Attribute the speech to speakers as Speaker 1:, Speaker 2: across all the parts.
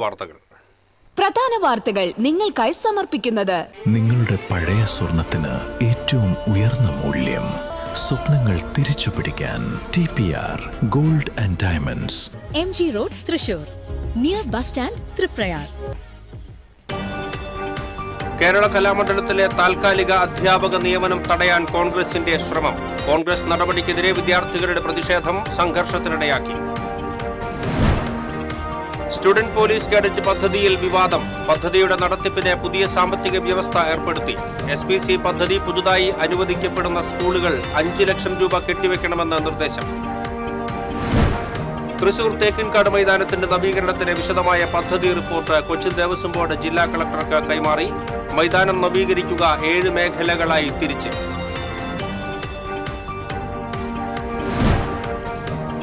Speaker 1: വാർത്തകൾ.
Speaker 2: പ്രധാന വാർത്തകൾ നിങ്ങൾക്കായി സമർപ്പിക്കുന്നത്
Speaker 3: നിങ്ങളുടെ പഴയ സ്വർണത്തിന് ഏറ്റവും ഉയർന്ന മൂല്യം. സ്വപ്നങ്ങൾ തിരിച്ചുപിടിക്കാൻ TPR gold and diamonds,
Speaker 4: MG road, Thrissur, near bus stand, Triprayar.
Speaker 1: Kerala കലാമണ്ഡലത്തിലെ താൽക്കാലിക അധ്യാപക നിയമനം തടയാൻ കോൺഗ്രസിന്റെ ശ്രമം. കോൺഗ്രസ് നടപടിക്കെതിരെ വിദ്യാർത്ഥികളുടെ പ്രതിഷേധം സംഘർഷത്തിനിടയാക്കി. സ്റ്റുഡന്റ് പോലീസ് കേഡറ്റ് പദ്ധതിയിൽ വിവാദം. പദ്ധതിയുടെ നടത്തിപ്പിന് പുതിയ സാമ്പത്തിക വ്യവസ്ഥ ഏർപ്പെടുത്തി. SPC പദ്ധതി പുതുതായി അനുവദിക്കപ്പെടുന്ന സ്കൂളുകൾ 5 ലക്ഷം രൂപ കെട്ടിവെക്കണമെന്ന് നിർദ്ദേശം. തൃശൂർ തേക്കിൻകാട് മൈതാനത്തിന്റെ നവീകരണത്തിന് വിശദമായ പദ്ധതി റിപ്പോർട്ട് കൊച്ചിൻ ദേവസ്വം ബോർഡ് ജില്ലാ കളക്ടർക്ക് കൈമാറി. മൈതാനം നവീകരിക്കുക 7 മേഖലകളായി തിരിച്ച്.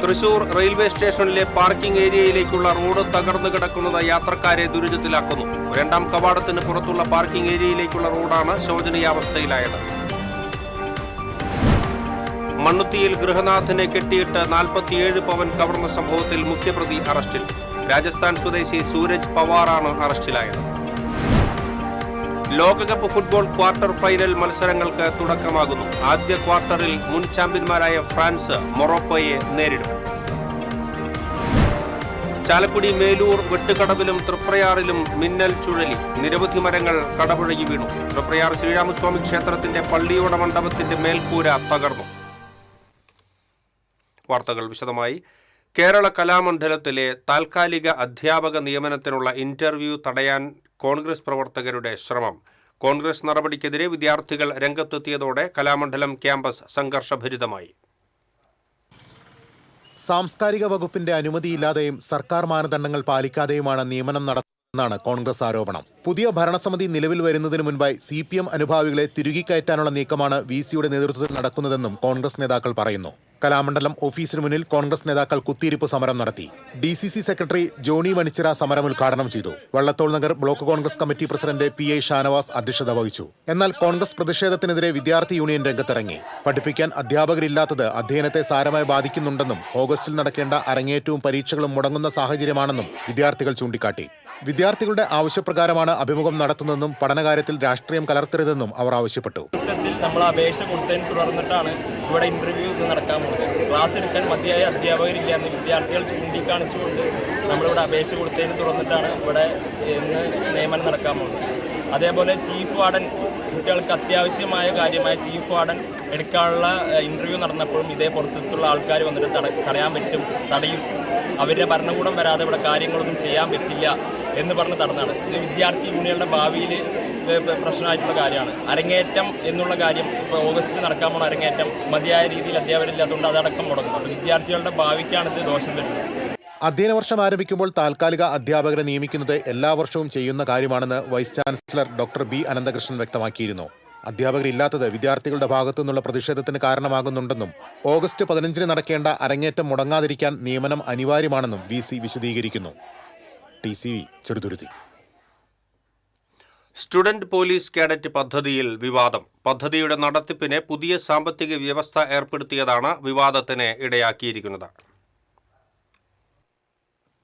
Speaker 1: തൃശൂർ റെയിൽവേ സ്റ്റേഷനിലെ പാർക്കിംഗ് ഏരിയയിലേക്കുള്ള റോഡ് തകർന്നു കിടക്കുന്നത് യാത്രക്കാരെ ദുരിതത്തിലാക്കുന്നു. 2ാം കവാടത്തിന് പുറത്തുള്ള പാർക്കിംഗ് ഏരിയയിലേക്കുള്ള റോഡാണ് ശോചനീയാവസ്ഥയിലായത്. മണ്ണുത്തിയിൽ ഗൃഹനാഥനെ കെട്ടിയിട്ട് 47 പവൻ കവർന്ന സംഭവത്തിൽ മുഖ്യപ്രതി അറസ്റ്റിൽ. രാജസ്ഥാൻ സ്വദേശി സൂരജ് പവാറാണ് അറസ്റ്റിലായത്. ലോകകപ്പ് ഫുട്ബോൾ ക്വാർട്ടർ ഫൈനൽ മത്സരങ്ങൾക്ക് തുടക്കമാകുന്നു. ആദ്യ ക്വാർട്ടറിൽ മുൻ ചാമ്പ്യന്മാരായ ഫ്രാൻസ് മൊറോക്കോയെ നേരിടും. ചാലക്കുടി മേലൂർ വെട്ടുകടവിലും തൃപ്രയാറിലും മിന്നൽ ചുഴലി. നിരവധി മരങ്ങൾ കടപുഴകി വീണു. തൃപ്രയാർ ശ്രീരാമസ്വാമി ക്ഷേത്രത്തിന്റെ പള്ളിയോട മണ്ഡപത്തിന്റെ മേൽക്കൂര തകർന്നു. വാർത്തകൾ വിശദമായി. കേരള കലാമണ്ഡലത്തിലെ താൽക്കാലിക അധ്യാപക നിയമനത്തിനുള്ള ഇന്റർവ്യൂ തടയാൻ കോൺഗ്രസ് പ്രവർത്തകരുടെ ശ്രമം. കോൺഗ്രസ് നടപടിക്കെതിരെ വിദ്യാർത്ഥികൾ രംഗത്തെത്തിയതോടെ കലാമണ്ഡലം ക്യാമ്പസ് സംഘർഷഭരിതമായി.
Speaker 5: സാംസ്കാരിക വകുപ്പിന്റെ അനുമതിയില്ലാതെയും സർക്കാർ മാനദണ്ഡങ്ങൾ പാലിക്കാതെയുമാണ് നിയമനം നടത്തുന്നതെന്നാണ് കോൺഗ്രസ് ആരോപണം. പുതിയ ഭരണസമിതി നിലവിൽ വരുന്നതിന് മുൻപായി CPM അനുഭാവികളെ തിരുകിക്കയറ്റാനുള്ള നീക്കമാണ് VCയുടെ നേതൃത്വത്തിൽ നടക്കുന്നതെന്നും കോൺഗ്രസ് നേതാക്കൾ പറയുന്നു. കലാമണ്ഡലം ഓഫീസിന് മുന്നിൽ കോൺഗ്രസ് നേതാക്കൾ കുത്തിയിരിപ്പ് സമരം നടത്തി. DCC സെക്രട്ടറി ജോണി മണിച്ചിറ സമരം ഉദ്ഘാടനം ചെയ്തു. Vallathol Nagar block Congress committee president PI Shanavas അധ്യക്ഷത വഹിച്ചു. എന്നാൽ കോൺഗ്രസ് പ്രതിഷേധത്തിനെതിരെ വിദ്യാർത്ഥി യൂണിയൻ രംഗത്തിറങ്ങി. പഠിപ്പിക്കാൻ അധ്യാപകരില്ലാത്തത് അധ്യയനത്തെ സാരമായി ബാധിക്കുന്നുണ്ടെന്നും ഓഗസ്റ്റിൽ നടക്കേണ്ട അരങ്ങേറ്റവും പരീക്ഷകളും മുടങ്ങുന്ന സാഹചര്യമാണെന്നും വിദ്യാർത്ഥികൾ ചൂണ്ടിക്കാട്ടി. വിദ്യാർത്ഥികളുടെ ആവശ്യപ്രകാരമാണ് അഭിമുഖം നടത്തുന്നതെന്നും പഠനകാര്യത്തിൽ രാഷ്ട്രീയം കലർത്തരുതെന്നും അവർ ആവശ്യപ്പെട്ടു.
Speaker 6: നമ്മൾ അപേക്ഷ കൊടുത്തതിന് തുടർന്നിട്ടാണ് ഇവിടെ ഇന്റർവ്യൂ നടക്കാൻ പോകുന്നത്. ക്ലാസ് എടുക്കാൻ മതിയായ അധ്യാപകരില്ല എന്ന് വിദ്യാർത്ഥികൾ ചൂണ്ടിക്കാണിച്ചുകൊണ്ട് നമ്മളിവിടെ അപേക്ഷ കൊടുത്തതിന് തുടർന്നിട്ടാണ് ഇവിടെ ഇന്ന് നിയമനം നടക്കാൻ പോകുന്നത്. അതേപോലെ ചീഫ് വാർഡൻ, കുട്ടികൾക്ക് അത്യാവശ്യമായ കാര്യമായ ചീഫ് വാർഡൻ എടുക്കാനുള്ള ഇന്റർവ്യൂ നടന്നപ്പോഴും ഇതേ പുറത്തുള്ള ആൾക്കാർ വന്നിട്ട് തടയും. അവരുടെ ഭരണകൂടം വരാതെ ഇവിടെ കാര്യങ്ങളൊന്നും ചെയ്യാൻ പറ്റില്ല എന്ന് പറഞ്ഞ് തടഞ്ഞാണ്. ഇത് വിദ്യാർത്ഥി യൂണിയനുടെ ഭാവിയിൽ പ്രശ്നമായിട്ടുള്ള കാര്യമാണ്. അരങ്ങേറ്റം എന്നുള്ള കാര്യം ഇപ്പോൾ ഓഗസ്റ്റിൽ നടക്കാൻ പോണ അരങ്ങേറ്റം മതിയായ രീതിയിൽ അധ്യാപകരില്ലാത്തതുകൊണ്ട് അതടക്കം മുടങ്ങും. അപ്പോൾ വിദ്യാർത്ഥികളുടെ ഭാവിക്കാണ് ഇത് ദോഷം വരുന്നത്.
Speaker 5: അധ്യയന വർഷം ആരംഭിക്കുമ്പോൾ താൽക്കാലിക അധ്യാപകരെ നിയമിക്കുന്നത് എല്ലാ വർഷവും ചെയ്യുന്ന കാര്യമാണെന്ന് vice chancellor doctor B Ananthakrishnan വ്യക്തമാക്കിയിരുന്നു. അധ്യാപകരില്ലാത്തത് വിദ്യാർത്ഥികളുടെ ഭാഗത്തു നിന്നുള്ള പ്രതിഷേധത്തിന് കാരണമാകുന്നുണ്ടെന്നും ഓഗസ്റ്റ് 15-ന് നടക്കേണ്ട അരങ്ങേറ്റം മുടങ്ങാതിരിക്കാൻ നിയമനം അനിവാര്യമാണെന്നും VC വിശദീകരിക്കുന്നു. TCV Cheruthuruthy.
Speaker 1: Student police cadet പദ്ധതിയിൽ വിവാദം. പദ്ധതിയുടെ നടത്തിപ്പിന് പുതിയ സാമ്പത്തിക വ്യവസ്ഥ ഏർപ്പെടുത്തിയതാണ് വിവാദത്തിന് ഇടയാക്കിയിരിക്കുന്നത്.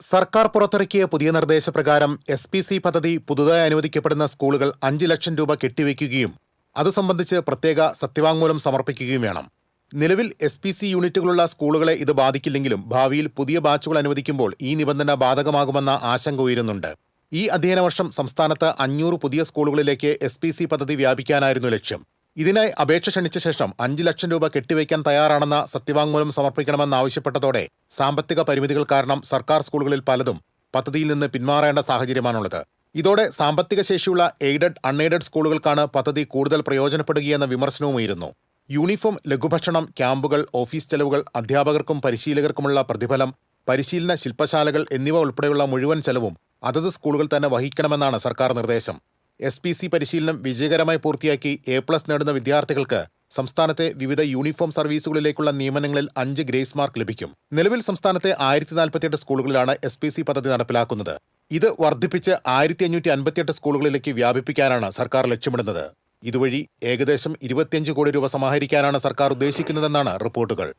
Speaker 5: സർക്കാർ പുറത്തിറക്കിയ പുതിയ നിർദ്ദേശപ്രകാരം SPC പദ്ധതി പുതുതായി അനുവദിക്കപ്പെടുന്ന സ്കൂളുകൾ 5 ലക്ഷം രൂപ കെട്ടിവെക്കുകയും അത് സംബന്ധിച്ച് പ്രത്യേക സത്യവാങ്മൂലം സമർപ്പിക്കുകയും വേണം. നിലവിൽ SPC യൂണിറ്റുകളുള്ള സ്കൂളുകളെ ഇത് ബാധിക്കില്ലെങ്കിലും ഭാവിയിൽ പുതിയ ബാച്ചുകൾ അനുവദിക്കുമ്പോൾ ഈ നിബന്ധന ബാധകമാകുമെന്ന ആശങ്ക ഉയരുന്നുണ്ട്. ഈ അധ്യയന വർഷം സംസ്ഥാനത്ത് 500 പുതിയ സ്കൂളുകളിലേക്ക് SPC പദ്ധതി വ്യാപിക്കാനായിരുന്നു ലക്ഷ്യം. ഇതിനായി അപേക്ഷ ക്ഷണിച്ച ശേഷം 5 ലക്ഷം രൂപ കെട്ടിവയ്ക്കാൻ തയ്യാറാണെന്ന സത്യവാങ്മൂലം സമർപ്പിക്കണമെന്നാവശ്യപ്പെട്ടതോടെ സാമ്പത്തിക പരിമിതികൾ കാരണം സർക്കാർ സ്കൂളുകളിൽ പലതും പദ്ധതിയിൽ നിന്ന് പിന്മാറേണ്ട സാഹചര്യമാണുള്ളത്. ഇതോടെ സാമ്പത്തിക ശേഷിയുള്ള എയ്ഡഡ് അൺഎയ്ഡഡ് സ്കൂളുകൾക്കാണ് പദ്ധതി കൂടുതൽ പ്രയോജനപ്പെടുകയെന്ന വിമർശനവും ഉയരുന്നു. യൂണിഫോം, ലഘുഭക്ഷണം, ക്യാമ്പുകൾ, ഓഫീസ് ചെലവുകൾ, അധ്യാപകർക്കും പരിശീലകർക്കുമുള്ള പ്രതിഫലം, പരിശീലന ശില്പശാലകൾ എന്നിവ ഉൾപ്പെടെയുള്ള മുഴുവൻ ചെലവും അതത് സ്കൂളുകൾ തന്നെ വഹിക്കണമെന്നാണ് സർക്കാർ നിർദ്ദേശം. SPC പരിശീലനം വിജയകരമായി പൂർത്തിയാക്കി A+ നേടുന്ന വിദ്യാർത്ഥികൾക്ക് സംസ്ഥാനത്തെ വിവിധ യൂണിഫോം സർവീസുകളിലേക്കുള്ള നിയമനങ്ങളിൽ 5 ഗ്രേസ് മാർക്ക് ലഭിക്കും. നിലവിൽ സംസ്ഥാനത്തെ 1048 സ്കൂളുകളിലാണ് SPC പദ്ധതി നടപ്പിലാക്കുന്നത്. ഇത് വർദ്ധിപ്പിച്ച് 1558 സ്കൂളുകളിലേക്ക് വ്യാപിപ്പിക്കാനാണ് സർക്കാർ ലക്ഷ്യമിടുന്നത്. ഇതുവഴി ഏകദേശം 25 കോടി രൂപ സമാഹരിക്കാനാണ് സർക്കാർ ഉദ്ദേശിക്കുന്നതെന്നാണ് റിപ്പോർട്ടുകൾ.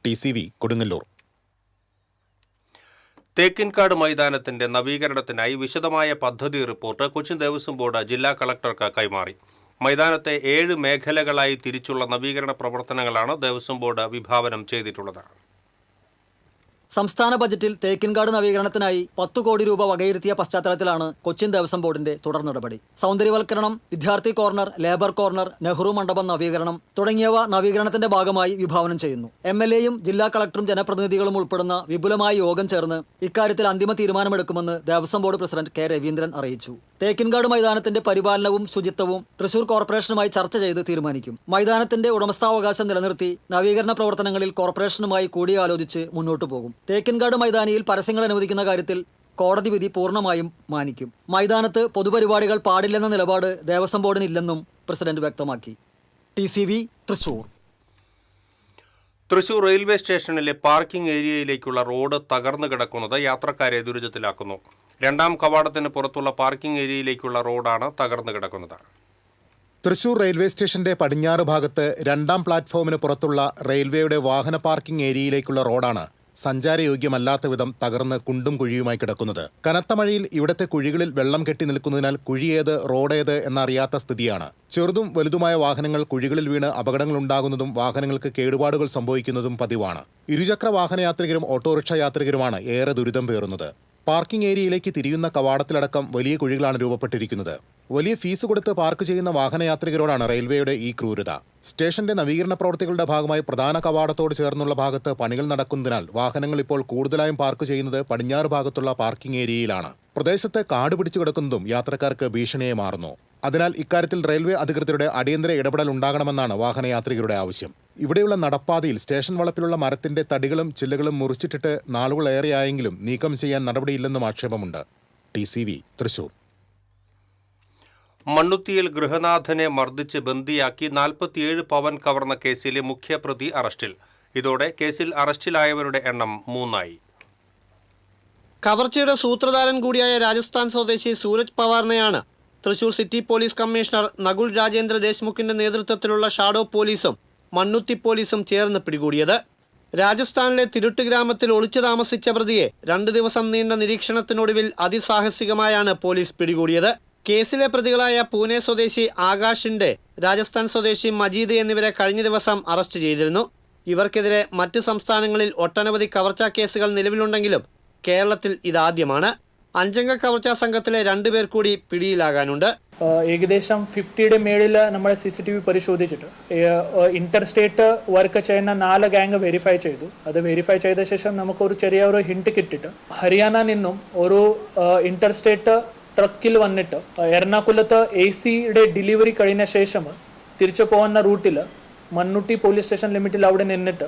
Speaker 5: TCV കൊടുങ്ങല്ലൂർ.
Speaker 1: തേക്കിൻകാട് മൈതാനത്തിന്റെ നവീകരണത്തിനായി വിശദമായ പദ്ധതി റിപ്പോർട്ട് കൊച്ചിൻ ദേവസ്വം ബോർഡ് ജില്ലാ കളക്ടർക്ക് കൈമാറി. മൈതാനത്തെ 7 മേഖലകളായി തിരിച്ചുള്ള നവീകരണ പ്രവർത്തനങ്ങളാണ് ദേവസ്വം ബോർഡ് വിഭാവനം ചെയ്തിട്ടുള്ളത്.
Speaker 7: സംസ്ഥാന ബജറ്റിൽ തേക്കിൻകാട് നവീകരണത്തിനായി 10 കോടി രൂപ വകയിരുത്തിയ പശ്ചാത്തലത്തിലാണ് കൊച്ചിൻ ദേവസ്വം ബോർഡിന്റെ തുടർ നടപടി. സൗന്ദര്യവൽക്കരണം, വിദ്യാർത്ഥി കോർണർ, ലേബർ കോർണർ, നെഹ്റു മണ്ഡപം നവീകരണം തുടങ്ങിയവ നവീകരണത്തിന്റെ ഭാഗമായി വിഭാവനം ചെയ്യുന്നു. MLAയും ജില്ലാ കളക്ടറും ജനപ്രതിനിധികളും ഉൾപ്പെടുന്ന വിപുലമായ യോഗം ചേർന്ന് ഇക്കാര്യത്തിൽ അന്തിമ തീരുമാനമെടുക്കുമെന്ന് Devaswom board president K Raveendran അറിയിച്ചു. തേക്കിൻകാട് മൈതാനത്തിന്റെ പരിപാലനവും ശുചിത്വവും തൃശൂർ കോർപ്പറേഷനുമായി ചർച്ച ചെയ്ത് തീരുമാനിക്കും. മൈതാനത്തിന്റെ ഉടമസ്ഥാവകാശം നിലനിർത്തി നവീകരണ പ്രവർത്തനങ്ങളിൽ കോർപ്പറേഷനുമായി കൂടിയാലോചിച്ച് മുന്നോട്ടു പോകും. തേക്കിൻകാട് മൈതാനിയിൽ പരസ്യങ്ങൾ അനുവദിക്കുന്ന കാര്യത്തിൽ കോടതി വിധി പൂർണ്ണമായും മാനിക്കും. മൈതാനത്ത് പൊതുപരിപാടികൾ പാടില്ലെന്ന നിലപാട് ദേവസ്വം ബോർഡിനില്ലെന്നും പ്രസിഡന്റ് വ്യക്തമാക്കി. TCV തൃശൂർ.
Speaker 1: തൃശൂർ റെയിൽവേ സ്റ്റേഷനിലെ പാർക്കിംഗ് ഏരിയയിലേക്കുള്ള റോഡ് തകർന്നു കിടക്കുന്നത് യാത്രക്കാരെ ദുരിതത്തിലാക്കുന്നു. 2ാം കവാടത്തിന് പുറത്തുള്ള പാർക്കിംഗ് ഏരിയയിലേക്കുള്ള റോഡാണ് തകർന്നു കിടക്കുന്നത്.
Speaker 5: തൃശൂർ റെയിൽവേ സ്റ്റേഷന്റെ പടിഞ്ഞാറ് ഭാഗത്ത് 2ാം പ്ലാറ്റ്ഫോമിന് പുറത്തുള്ള റെയിൽവേയുടെ വാഹന പാർക്കിംഗ് ഏരിയയിലേക്കുള്ള റോഡാണ് സഞ്ചാരയോഗ്യമല്ലാത്ത വിധം തകർന്ന് കുണ്ടും കുഴിയുമായി കിടക്കുന്നത്. കനത്ത മഴയിൽ ഇവിടത്തെ കുഴികളിൽ വെള്ളം കെട്ടി നിൽക്കുന്നതിനാൽ കുഴിയേത് റോഡേത് എന്നറിയാത്ത സ്ഥിതിയാണ്. ചെറുതും വലുതുമായ വാഹനങ്ങൾ കുഴികളിൽ വീണ് അപകടങ്ങളുണ്ടാകുന്നതും വാഹനങ്ങൾക്ക് കേടുപാടുകൾ സംഭവിക്കുന്നതും പതിവാണ്. ഇരുചക്ര വാഹനയാത്രികരും ഓട്ടോറിക്ഷ യാത്രികരുമാണ് ഏറെ ദുരിതം പേറുന്നത്. പാർക്കിംഗ് ഏരിയയിലേക്ക് തിരിയുന്ന കവാടത്തിലടക്കം വലിയ കുഴികളാണ് രൂപപ്പെട്ടിരിക്കുന്നത്. വലിയ ഫീസ് കൊടുത്ത് പാർക്ക് ചെയ്യുന്ന വാഹനയാത്രികരോടാണ് റെയിൽവേയുടെ ഈ ക്രൂരത. സ്റ്റേഷന്റെ നവീകരണ പ്രവൃത്തികളുടെ ഭാഗമായി പ്രധാന കവാടത്തോട് ചേർന്നുള്ള ഭാഗത്ത് പണികൾ നടക്കുന്നതിനാൽ വാഹനങ്ങൾ ഇപ്പോൾ കൂടുതലായും പാർക്ക് ചെയ്യുന്നത് പടിഞ്ഞാറ് ഭാഗത്തുള്ള പാർക്കിംഗ് ഏരിയയിലാണ്. പ്രദേശത്ത് കാട് പിടിച്ചു കിടക്കുന്നതും യാത്രക്കാർക്ക് ഭീഷണിയെ മാറുന്നു. അതിനാൽ ഇക്കാര്യത്തിൽ റെയിൽവേ അധികൃതരുടെ അടിയന്തര ഇടപെടൽ ഉണ്ടാകണമെന്നാണ് വാഹനയാത്രികരുടെ ആവശ്യം. ഇവിടെയുള്ള നടപ്പാതയിൽ സ്റ്റേഷൻ വളപ്പിലുള്ള മരത്തിന്റെ തടികളും ചില്ലകളും മുറിച്ചിട്ടിട്ട് നാളുകളേറെയായെങ്കിലും നീക്കം ചെയ്യാൻ നടപടിയില്ലെന്നും ആക്ഷേപമുണ്ട്. TCV തൃശൂർ.
Speaker 1: മണ്ണുത്തിയിൽ ഗൃഹനാഥനെ മർദ്ദിച്ച് ബന്ദിയാക്കി 47 പവൻ കവർന്ന കേസിലെ മുഖ്യപ്രതി അറസ്റ്റിൽ. ഇതോടെ കേസിൽ അറസ്റ്റിലായവരുടെ എണ്ണം 3
Speaker 8: കവർച്ചയുടെ സൂത്രധാരൻ കൂടിയായ രാജസ്ഥാൻ സ്വദേശി സൂരജ് പവാറിനെയാണ് Thrissur city police commissioner Nakul Rajendra ദേശ്മുഖിന്റെ നേതൃത്വത്തിലുള്ള ഷാഡോ പോലീസും മണ്ണുത്തി പോലീസും ചേർന്ന് പിടികൂടിയത്. രാജസ്ഥാനിലെ തിരുട്ട് ഗ്രാമത്തിൽ ഒളിച്ചു താമസിച്ച പ്രതിയെ 2 ദിവസം നീണ്ട നിരീക്ഷണത്തിനൊടുവിൽ അതിസാഹസികമായാണ് പോലീസ് പിടികൂടിയത്. കേസിലെ പ്രതികളായ പൂനെ സ്വദേശി ആകാശിന്റെ, രാജസ്ഥാൻ സ്വദേശി മജീദ് എന്നിവരെ കഴിഞ്ഞ ദിവസം അറസ്റ്റ് ചെയ്തിരുന്നു. ഇവർക്കെതിരെ മറ്റ് സംസ്ഥാനങ്ങളിൽ ഒട്ടനവധി കവർച്ചാ കേസുകൾ നിലവിലുണ്ടെങ്കിലും കേരളത്തിൽ ഇതാദ്യമാണ്. 5 കവർച്ചാ സംഘത്തിലെ 2 പേർ കൂടി പിടിയിലാകാനുണ്ട്.
Speaker 9: ഏകദേശം 50യുടെ മേളിൽ നമ്മൾ CCTV പരിശോധിച്ചിട്ട് ഇന്റർസ്റ്റേറ്റ് വർക്ക് ചെയ്യുന്ന 4 ഗാങ് വെരിഫൈ ചെയ്തു. അത് വെരിഫൈ ചെയ്ത ശേഷം നമുക്കൊരു ചെറിയൊരു ഹിന്റ് കിട്ടിയിട്ട് ഹരിയാന നിന്നും ഒരു ഇന്റർസ്റ്റേറ്റ് ട്രക്കിൽ വന്നിട്ട് എറണാകുളത്ത് AC-യുടെ ഡെലിവറി കഴിഞ്ഞ ശേഷം തിരിച്ചു പോകുന്ന റൂട്ടിൽ മണ്ണുട്ടി പോലീസ് സ്റ്റേഷൻ ലിമിറ്റിൽ അവിടെ നിന്നിട്ട്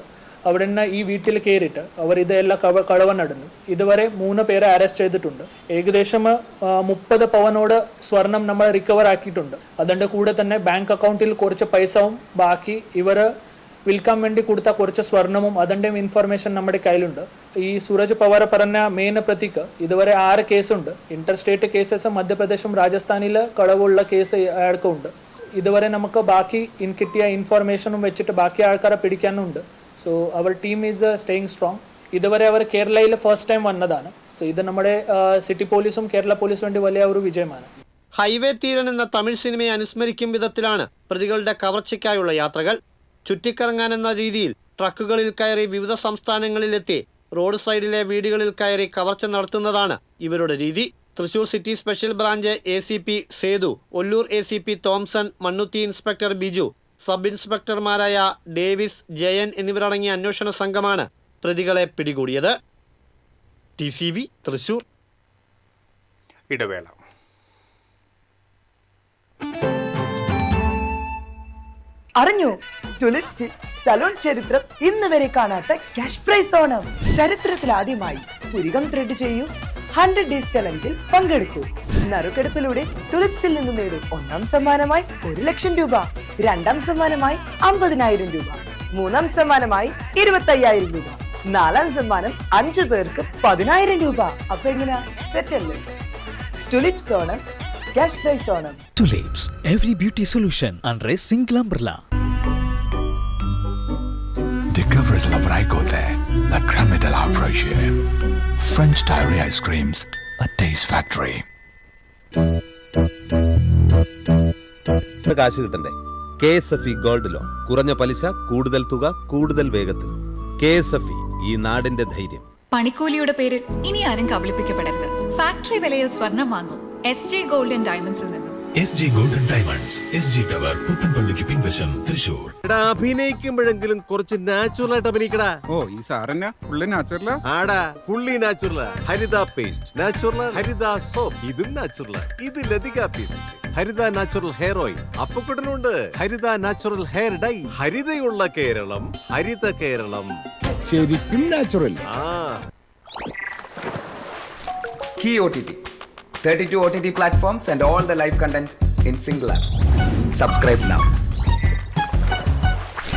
Speaker 9: അവിടെ നിന്ന് ഈ വീട്ടിൽ കയറിയിട്ട് അവർ ഇതെല്ലാം കളവ് നടന്നു. ഇതുവരെ 3 പേരെ അറസ്റ്റ് ചെയ്തിട്ടുണ്ട്. ഏകദേശം 30 പവനോട് സ്വർണം നമ്മൾ റിക്കവർ ആക്കിയിട്ടുണ്ട്. അതിൻ്റെ കൂടെ തന്നെ ബാങ്ക് അക്കൗണ്ടിൽ കുറച്ച് പൈസവും ബാക്കി ഇവർ വിൽക്കാൻ വേണ്ടി കൊടുത്ത കുറച്ച് സ്വർണവും അതിൻ്റെ ഇൻഫർമേഷൻ നമ്മുടെ കയ്യിലുണ്ട്. ഈ സൂരജ് പവാർ പറഞ്ഞ മെയിൻ പ്രതിക്ക് ഇതുവരെ 6 കേസുണ്ട്. ഇന്റർസ്റ്റേറ്റ് കേസസ് മധ്യപ്രദേശും രാജസ്ഥാനിൽ കളവുള്ള കേസ് അയാൾക്കുണ്ട്. ഇതുവരെ നമുക്ക് ബാക്കി കിട്ടിയ ഇൻഫർമേഷനും വെച്ചിട്ട് ബാക്കി ആൾക്കാരെ പിടിക്കാനുണ്ട്. സോ അവർ ടീം ഈസ് സ്റ്റേയിങ് സ്ട്രോങ്. ഇതുവരെ അവർ കേരളയിൽ ഫസ്റ്റ് ടൈം വന്നതാണ്. സോ ഇത് നമ്മുടെ സിറ്റി പോലീസും കേരള പോലീസും വേണ്ടി വലിയ ഒരു വിജയമാണ്.
Speaker 8: ഹൈവേ തീരൻ എന്ന തമിഴ് സിനിമയെ അനുസ്മരിക്കും വിധത്തിലാണ് പ്രതികളുടെ കവർച്ചയ്ക്കായുള്ള യാത്രകൾ. ചുറ്റിക്കറങ്ങാൻ എന്ന രീതിയിൽ ട്രക്കുകളിൽ കയറി വിവിധ സംസ്ഥാനങ്ങളിലെത്തി റോഡ് സൈഡിലെ വീടുകളിൽ കയറി കവർച്ച നടത്തുന്നതാണ് ഇവരുടെ രീതി. Thrissur city special branch ACP Sethu, Ollur ACP Thomson, Mannuthy inspector Biju, sub ഇൻസ്പെക്ടർമാരായ ഡേവിസ്, ജയൻ എന്നിവരടങ്ങിയ അന്വേഷണ സംഘമാണ് പ്രതികളെ പിടികൂടിയത്. TCV തൃശൂർ.
Speaker 1: ഇടവേള.
Speaker 10: അറിഞ്ഞു, ടുലിപ്സിൽ സലൂൺ ചരിത്രം ഇന്ന് വരെ കാണാത്ത ക്യാഷ് പ്രൈസ് ഓണം. ചരിത്രത്തിൽ ആദ്യമായി പുരികം ത്രെഡ് ചെയ്യൂ, 100 ഡേയ്സ് ചലഞ്ചിൽ പങ്കെടുക്കൂ. നറുക്കെടുപ്പിലൂടെ ടുലിപ്സിൽ നിന്ന് നേടൂ 1ാം സമ്മാനമായി 1 ലക്ഷം രൂപ, 2ാം സമ്മാനമായി 50,000 രൂപ, 3ാം സമ്മാനമായി 25,000 രൂപ, 4ാം സമ്മാനം 5 പേർക്ക് 10,000 രൂപ. അപ്പൊ എങ്ങനെയാ, സെറ്റ് അല്ലേ? Tulips Onam, cash prize Onam.
Speaker 11: Tulips, every beauty solution under a single umbrella.
Speaker 3: Discover la Vraicote, la crème de la fraîcheur.
Speaker 11: French Diary Ice Creams, a taste factory.
Speaker 12: കാശ് കിട്ടണ്ടേ? KSFE ഗോൾഡ് ലോൺ, കുറഞ്ഞ പലിശ, കൂടുതൽ തുക, കൂടുതൽ വേഗത്തിൽ. KSFE, ഈ നാടിന്റെ ധൈര്യം.
Speaker 4: പണിക്കൂലിയുടെ പേരിൽ ഇനി ആരും കബളിപ്പിക്കപ്പെടരുത്. ഫാക്ടറി വിലയിൽ സ്വർണം വാങ്ങും SG ഗോൾഡ് ആൻഡ് ഡയമണ്ട്സിൽ നിന്നും.
Speaker 11: SG Gold and Diamonds, SG Tower, പുത്തൻപള്ളിക്ക് പിൻവശം, തൃശൂർ.
Speaker 12: അഭിനയിക്കുമ്പോഴെങ്കിലും കുറച്ച് നാച്ചുറൽ ആയിട്ട് അഭിനയിക്കടാ.
Speaker 6: ഓ ഈ സാറന്നെ ഫുള്ള് നാച്ചുറലാ?
Speaker 12: ആടാ, ഫുള്ളി നാച്ചുറൽ. ഹരിത പേസ്റ്റ് നാച്ചുറൽ, ഹരിത സോപ്പ് ഇതും നാച്ചുറൽ, ഇത് ലതിക പേസ്റ്റ്, ഹരിത നാച്ചുറൽ ഹെയർ ഓയിൽ, അപ്പക്കുട്ടനുണ്ട് ഹരിത natural hair dye. ഹരിതയുള്ള Keralam, Haritha Keralam,
Speaker 11: ശരിക്കും natural.
Speaker 6: Key OTT 32 OTT platforms and all the live contents in single app. Subscribe now.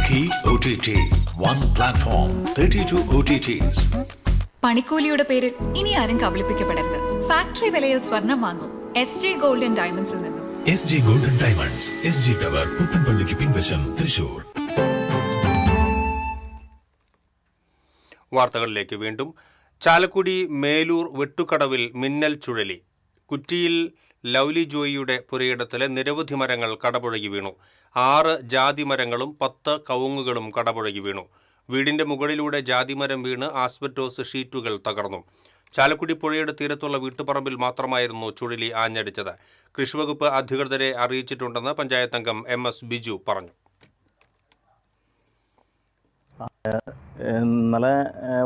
Speaker 11: Key OTT, one platform, 32 OTTs.
Speaker 4: പണിക്കൂലിയുടെ പേരിൽ ഇനി ആരും കബളിപ്പിക്കപ്പെടരുത്. Factory വിലയിൽ സ്വർണം വാങ്ങും SG gold and ഡയമണ്ട്സിൽ നിന്നും.
Speaker 11: SG Gold and Diamonds, SG Tower, പുത്തൻപള്ളിക്ക് പിൻവശം, തൃശൂർ.
Speaker 1: വാർത്തകളിലേക്ക് വീണ്ടും. ചാലക്കുടി മേലൂർ വെട്ടുകടവിൽ മിന്നൽ ചുഴലി. കുറ്റിയിൽ ലൗലി ജോയിയുടെ പുരയിടത്തിലെ നിരവധി മരങ്ങൾ കടപുഴകി വീണു. 6 ജാതിമരങ്ങളും 10 കവുങ്ങുകളും കടപുഴകി വീണു. വീടിന്റെ മുകളിലൂടെ ജാതിമരം വീണ് ആസ്ബറ്റോസ് ഷീറ്റുകൾ തകർന്നു. ചാലക്കുടി പുഴയുടെ തീരത്തുള്ള വീട്ടുപറമ്പിൽ മാത്രമായിരുന്നു ചുഴലി ആഞ്ഞടിച്ചത്. കൃഷിവകുപ്പ് അധികൃതരെ അറിയിച്ചിട്ടുണ്ടെന്ന് പഞ്ചായത്ത് അംഗം MS ബിജു പറഞ്ഞു.
Speaker 6: ഇന്നലെ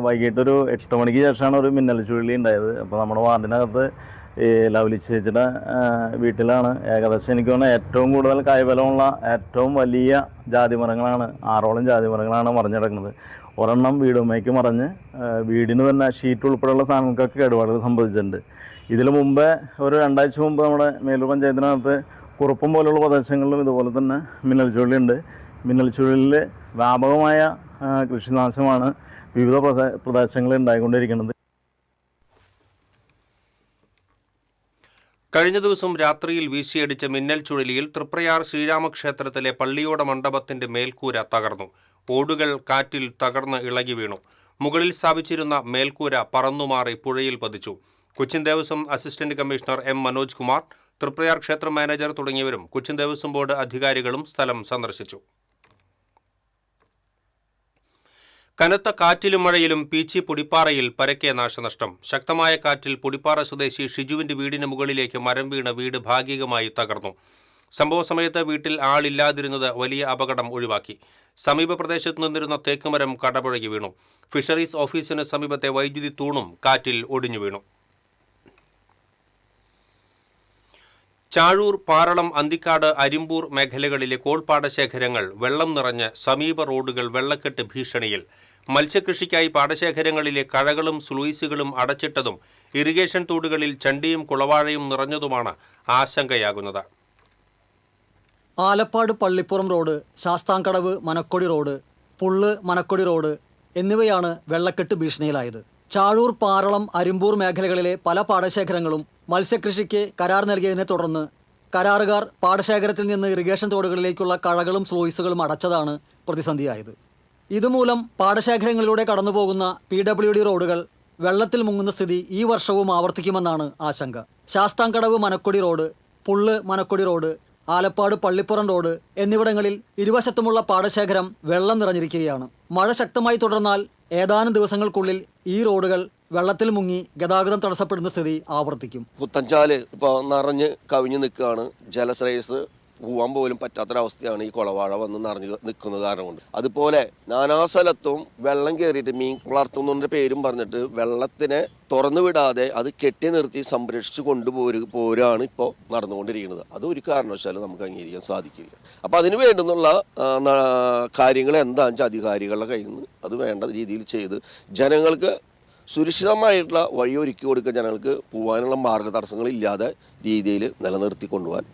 Speaker 6: വൈകിട്ടൊരു 8 മണിക്ക് ശേഷമാണ് ഒരു മിന്നൽ ചുഴലി ഉണ്ടായത്. അപ്പോൾ നമ്മുടെ വാർഡിനകത്ത് ഈ ലവ്ലി ചേച്ചിയുടെ വീട്ടിലാണ് ഏകദേശം എനിക്ക് തോന്നുന്നത് ഏറ്റവും കൂടുതൽ കായ്ഫലമുള്ള ഏറ്റവും വലിയ ജാതിമരങ്ങളാണ് 6ഓളം ജാതിമരങ്ങളാണ് മറിഞ്ഞിടക്കുന്നത്. ഒരെണ്ണം വീടുമേക്ക് മറിഞ്ഞ് വീടിന് തന്നെ ഷീറ്റ് ഉൾപ്പെടെയുള്ള സാധനങ്ങൾക്കൊക്കെ കേടുപാടുകൾ സംഭവിച്ചിട്ടുണ്ട്. ഇതിനു മുമ്പേ ഒരു 2 ആഴ്ച മുമ്പ് നമ്മുടെ മേലൂർ പഞ്ചായത്തിനകത്ത് കുറുപ്പം പോലുള്ള പ്രദേശങ്ങളിലും ഇതുപോലെ തന്നെ മിന്നൽ ചുഴലിയുണ്ട്. മിന്നൽ ചുഴലിൽ വ്യാപകമായ കൃഷിനാശമാണ് വിവിധ പ്രദേശങ്ങളിൽ ഉണ്ടായിക്കൊണ്ടിരിക്കുന്നത്.
Speaker 1: കഴിഞ്ഞ ദിവസം രാത്രിയിൽ വീശിയടിച്ച മിന്നൽ ചുഴലിയിൽ തൃപ്രയാർ ശ്രീരാമക്ഷേത്രത്തിലെ പള്ളിയോട മണ്ഡപത്തിന്റെ മേൽക്കൂര തകർന്നു. ഓടുകൾ കാറ്റിൽ തകർന്ന് ഇളകി വീണു. മുകളിൽ സ്ഥാപിച്ചിരുന്ന മേൽക്കൂര പറന്നുമാറി പുഴയിൽ പതിച്ചു. Cochin Devaswom assistant commissioner M Manoj Kumar, Triprayar ക്ഷേത്ര മാനേജർ തുടങ്ങിയവരും കൊച്ചിൻ ദേവസ്വം ബോർഡ് അധികാരികളും സ്ഥലം സന്ദർശിച്ചു. കനത്ത കാറ്റിലും മഴയിലും പീച്ചി പൊടിപ്പാറയിൽ പരക്കെ നാശനഷ്ടം. ശക്തമായ കാറ്റിൽ പൊടിപ്പാറ സ്വദേശി ഷിജുവിന്റെ വീടിന് മുകളിലേക്ക് മരം വീണ് വീട് ഭാഗികമായി തകർന്നു. സംഭവ സമയത്ത് വീട്ടിൽ ആളില്ലാതിരുന്നത് വലിയ അപകടം ഒഴിവാക്കി. സമീപ പ്രദേശത്ത് നിന്നിരുന്ന തേക്കുമരം കടപുഴകി വീണു. ഫിഷറീസ് ഓഫീസിന് സമീപത്തെ വൈദ്യുതി തൂണും കാറ്റിൽ ഒടിഞ്ഞു വീണു. ചാഴൂർ, പാറളം, അന്തിക്കാട്, അരിമ്പൂർ മേഖലകളിലെ കോൾപാടശേഖരങ്ങൾ വെള്ളം നിറഞ്ഞ് സമീപ റോഡുകൾ വെള്ളക്കെട്ട് ഭീഷണിയിൽ. മത്സ്യകൃഷിക്കായി പാടശേഖരങ്ങളിലെ കഴകളും സ്ലൂയിസുകളും അടച്ചിട്ടതും ഇറിഗേഷൻ തോടുകളിൽ ചണ്ടിയും കുളവാഴയും നിറഞ്ഞതുമാണ് ആശങ്കയാകുന്നത്.
Speaker 7: Alappad Pallippuram road, Sasthamkadavu Manakkodi road, Pullu Manakkodi road എന്നിവയാണ് വെള്ളക്കെട്ട് ഭീഷണിയിലായത്. ചാഴൂർ, പാറളം, അരിമ്പൂർ മേഖലകളിലെ പല പാടശേഖരങ്ങളും മത്സ്യകൃഷിക്ക് കരാർ നൽകിയതിനെ തുടർന്ന് കരാറുകാർ പാടശേഖരത്തിൽ നിന്ന് ഇറിഗേഷൻ തോടുകളിലേക്കുള്ള കഴകളും സ്ലൂയിസുകളും അടച്ചതാണ് പ്രതിസന്ധിയായത്. ഇതുമൂലം പാടശേഖരങ്ങളിലൂടെ കടന്നുപോകുന്ന PWD റോഡുകൾ വെള്ളത്തിൽ മുങ്ങുന്ന സ്ഥിതി ഈ വർഷവും ആവർത്തിക്കുമെന്നാണ് ആശങ്ക. Sasthamkadavu Manakkodi road, Pullu Manakkodi road, Alappad Pallippuram road എന്നിവിടങ്ങളിൽ ഇരുവശത്തുമുള്ള പാടശേഖരം വെള്ളം നിറഞ്ഞിരിക്കുകയാണ്. മഴ ശക്തമായി തുടർന്നാൽ ഏതാനും ദിവസങ്ങൾക്കുള്ളിൽ ഈ റോഡുകൾ വെള്ളത്തിൽ മുങ്ങി ഗതാഗതം തടസ്സപ്പെടുന്ന സ്ഥിതി ആവർത്തിക്കും.
Speaker 13: പുത്തൻചാല് ഇപ്പോൾ നിറഞ്ഞ് കവിഞ്ഞ് നിൽക്കുകയാണ്. ജലശ്രേയസ് പോകാൻ പോലും പറ്റാത്തൊരവസ്ഥയാണ് ഈ കുളവാഴ വന്ന് നിറഞ്ഞു നിൽക്കുന്നത് കാരണം കൊണ്ട്. അതുപോലെ നാനാസ്ഥലത്തും വെള്ളം കയറിയിട്ട് മീൻ വളർത്തുന്നതിൻ്റെ പേരും പറഞ്ഞിട്ട് വെള്ളത്തിനെ തുറന്നു വിടാതെ അത് കെട്ടി നിർത്തി സംരക്ഷിച്ച് പോരാണ് ഇപ്പോൾ നടന്നുകൊണ്ടിരിക്കുന്നത്. അത് ഒരു കാരണവശാലും നമുക്ക് അംഗീകരിക്കാൻ സാധിക്കില്ല. അപ്പോൾ അതിന് വേണ്ടുന്നുള്ള കാര്യങ്ങൾ എന്താണെന്ന് വെച്ചാൽ അധികാരികളുടെ കയ്യിൽ നിന്ന് അത് വേണ്ട രീതിയിൽ ചെയ്ത് ജനങ്ങൾക്ക് സുരക്ഷിതമായിട്ടുള്ള വഴി ഒരുക്കി കൊടുക്കുക, ജനങ്ങൾക്ക് പോകാനുള്ള മാർഗ്ഗ തടസ്സങ്ങളില്ലാതെ രീതിയിൽ നിലനിർത്തി കൊണ്ടുപോകാൻ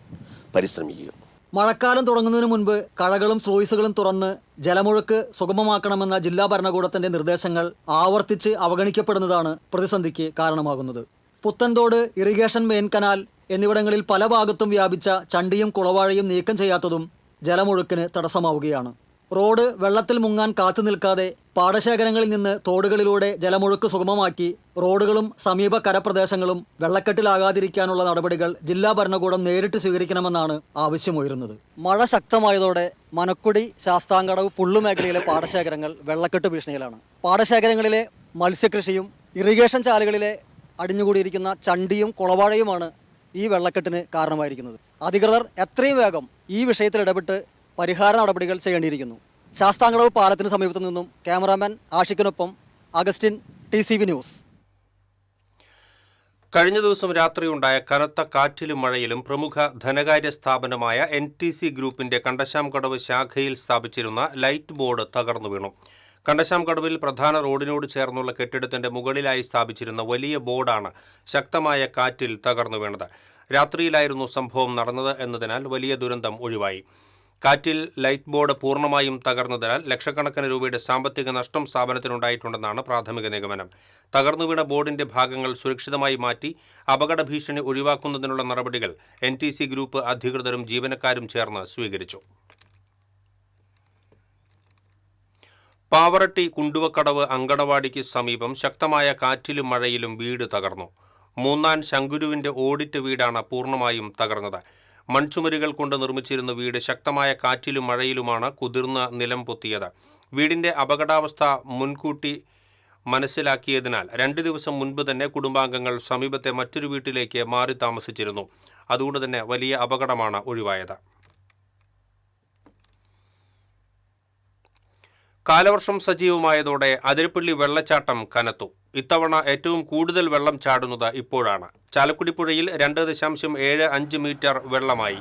Speaker 13: പരിശ്രമിക്കുക.
Speaker 7: മഴക്കാലം തുടങ്ങുന്നതിന് മുൻപ് കഴകളും സ്ലൂയിസുകളും തുറന്ന് ജലമൊഴുക്ക് സുഗമമാക്കണമെന്ന ജില്ലാ ഭരണകൂടത്തിന്റെ നിർദ്ദേശങ്ങൾ ആവർത്തിച്ച് അവഗണിക്കപ്പെടുന്നതാണ് പ്രതിസന്ധിക്ക് കാരണമാകുന്നത്. പുത്തൻതോട്, ഇറിഗേഷൻ മെയിൻ കനാൽ എന്നിവിടങ്ങളിൽ പല ഭാഗത്തും വ്യാപിച്ച ചണ്ടിയും കുളവാഴയും നീക്കം ചെയ്യാത്തതും ജലമൊഴുക്കിന് തടസ്സമാവുകയാണ്. റോഡ് വെള്ളത്തിൽ മുങ്ങാൻ കാത്തു നിൽക്കാതെ പാടശേഖരങ്ങളിൽ നിന്ന് തോടുകളിലൂടെ ജലമൊഴുക്ക് സുഗമമാക്കി റോഡുകളും സമീപ കരപ്രദേശങ്ങളും വെള്ളക്കെട്ടിലാകാതിരിക്കാനുള്ള നടപടികൾ ജില്ലാ ഭരണകൂടം നേരിട്ട് സ്വീകരിക്കണമെന്നാണ് ആവശ്യമുയരുന്നത്. മഴ ശക്തമായതോടെ മനക്കുടി, ശാസ്താംകടവ്, പുള്ളു മേഖലയിലെ പാടശേഖരങ്ങൾ വെള്ളക്കെട്ട് ഭീഷണിയിലാണ്. പാടശേഖരങ്ങളിലെ മത്സ്യകൃഷിയും ഇറിഗേഷൻ ചാലുകളിലെ അടിഞ്ഞുകൂടിയിരിക്കുന്ന ചണ്ടിയും കുളവാഴയുമാണ് ഈ വെള്ളക്കെട്ടിന് കാരണമായിരിക്കുന്നത്. അധികൃതർ എത്രയും വേഗം ഈ വിഷയത്തിൽ ഇടപെട്ട് പരിഹാര നടപടികൾ ചെയ്യേണ്ടിയിരിക്കുന്നു. ശാസ്താംകടവ് പാലത്തിന് സമീപത്തു നിന്നും ക്യാമറാമാൻ ആഷിഖിനൊപ്പം അഗസ്റ്റിൻ, TCV ന്യൂസ്.
Speaker 1: കഴിഞ്ഞ ദിവസം രാത്രിയുണ്ടായ കനത്ത കാറ്റിലും മഴയിലും പ്രമുഖ ധനകാര്യ സ്ഥാപനമായ NTC ഗ്രൂപ്പിന്റെ കണ്ടശാംകടവ് ശാഖയിൽ സ്ഥാപിച്ചിരുന്ന ലൈറ്റ് ബോർഡ് തകർന്നു വീണു. കണ്ടശാംകടവിൽ പ്രധാന റോഡിനോട് ചേർന്നുള്ള കെട്ടിടത്തിന്റെ മുകളിലായി സ്ഥാപിച്ചിരുന്ന വലിയ ബോർഡാണ് ശക്തമായ കാറ്റിൽ തകർന്നു വീണത്. രാത്രിയിലായിരുന്നു സംഭവം നടന്നത് എന്നതിനാൽ വലിയ ദുരന്തം ഒഴിവായി. കാറ്റിൽ ലൈറ്റ് ബോർഡ് പൂർണ്ണമായും തകർന്നതിനാൽ ലക്ഷക്കണക്കിന് രൂപയുടെ സാമ്പത്തിക നഷ്ടം സ്ഥാപനത്തിനുണ്ടായിട്ടുണ്ടെന്നാണ് പ്രാഥമിക നിഗമനം. തകർന്നു വീണ ബോർഡിന്റെ ഭാഗങ്ങൾ സുരക്ഷിതമായി മാറ്റി അപകട ഭീഷണി ഒഴിവാക്കുന്നതിനുള്ള നടപടികൾ NTC ഗ്രൂപ്പ് അധികൃതരും ജീവനക്കാരും ചേർന്ന് സ്വീകരിച്ചു. പാവറട്ടി കുണ്ടുവക്കടവ് അങ്കണവാടിക്ക് സമീപം ശക്തമായ കാറ്റിലും മഴയിലും വീട് തകർന്നു. മൂന്നാൻ ശങ്കുരുവിന്റെ ഓടിറ്റ് വീടാണ് പൂർണ്ണമായും തകർന്നത്. മൺചുമരുകൾ കൊണ്ട് നിർമ്മിച്ചിരുന്ന വീട് ശക്തമായ കാറ്റിലും മഴയിലുമാണ് കുതിർന്ന് നിലം പൊത്തിയത്. വീടിന്റെ അപകടാവസ്ഥ മുൻകൂട്ടി മനസ്സിലാക്കിയതിനാൽ 2 ദിവസം മുൻപ് തന്നെ കുടുംബാംഗങ്ങൾ സമീപത്തെ മറ്റൊരു വീട്ടിലേക്ക് മാറി താമസിച്ചിരുന്നു. അതുകൊണ്ട് തന്നെ വലിയ അപകടമാണ് ഒഴിവായത്. കാലവർഷം സജീവമായതോടെ അതിരപ്പള്ളി വെള്ളച്ചാട്ടം കനത്തു. ഇത്തവണ ഏറ്റവും കൂടുതൽ വെള്ളം ചാടുന്നത് ഇപ്പോഴാണ്. ചാലക്കുടി പുഴയിൽ 2.75 മീറ്റർ വെള്ളമായി.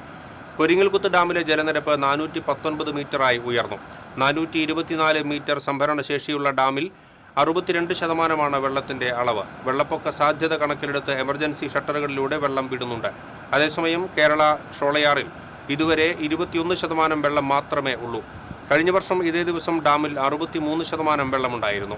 Speaker 1: പൊരിങ്ങൽകുത്ത് ഡാമിലെ ജലനിരപ്പ് 419 മീറ്ററായി ഉയർന്നു. 424 മീറ്റർ സംഭരണശേഷിയുള്ള ഡാമിൽ 62% വെള്ളത്തിന്റെ അളവ്. വെള്ളപ്പൊക്ക സാധ്യത കണക്കിലെടുത്ത് എമർജൻസി ഷട്ടറുകളിലൂടെ വെള്ളം വിടുന്നുണ്ട്. അതേസമയം കേരള ഷോളയാറിൽ ഇതുവരെ 21% വെള്ളം മാത്രമേ ഉള്ളൂ. കഴിഞ്ഞ വർഷം ഇതേ ദിവസം ഡാമിൽ 63% വെള്ളമുണ്ടായിരുന്നു.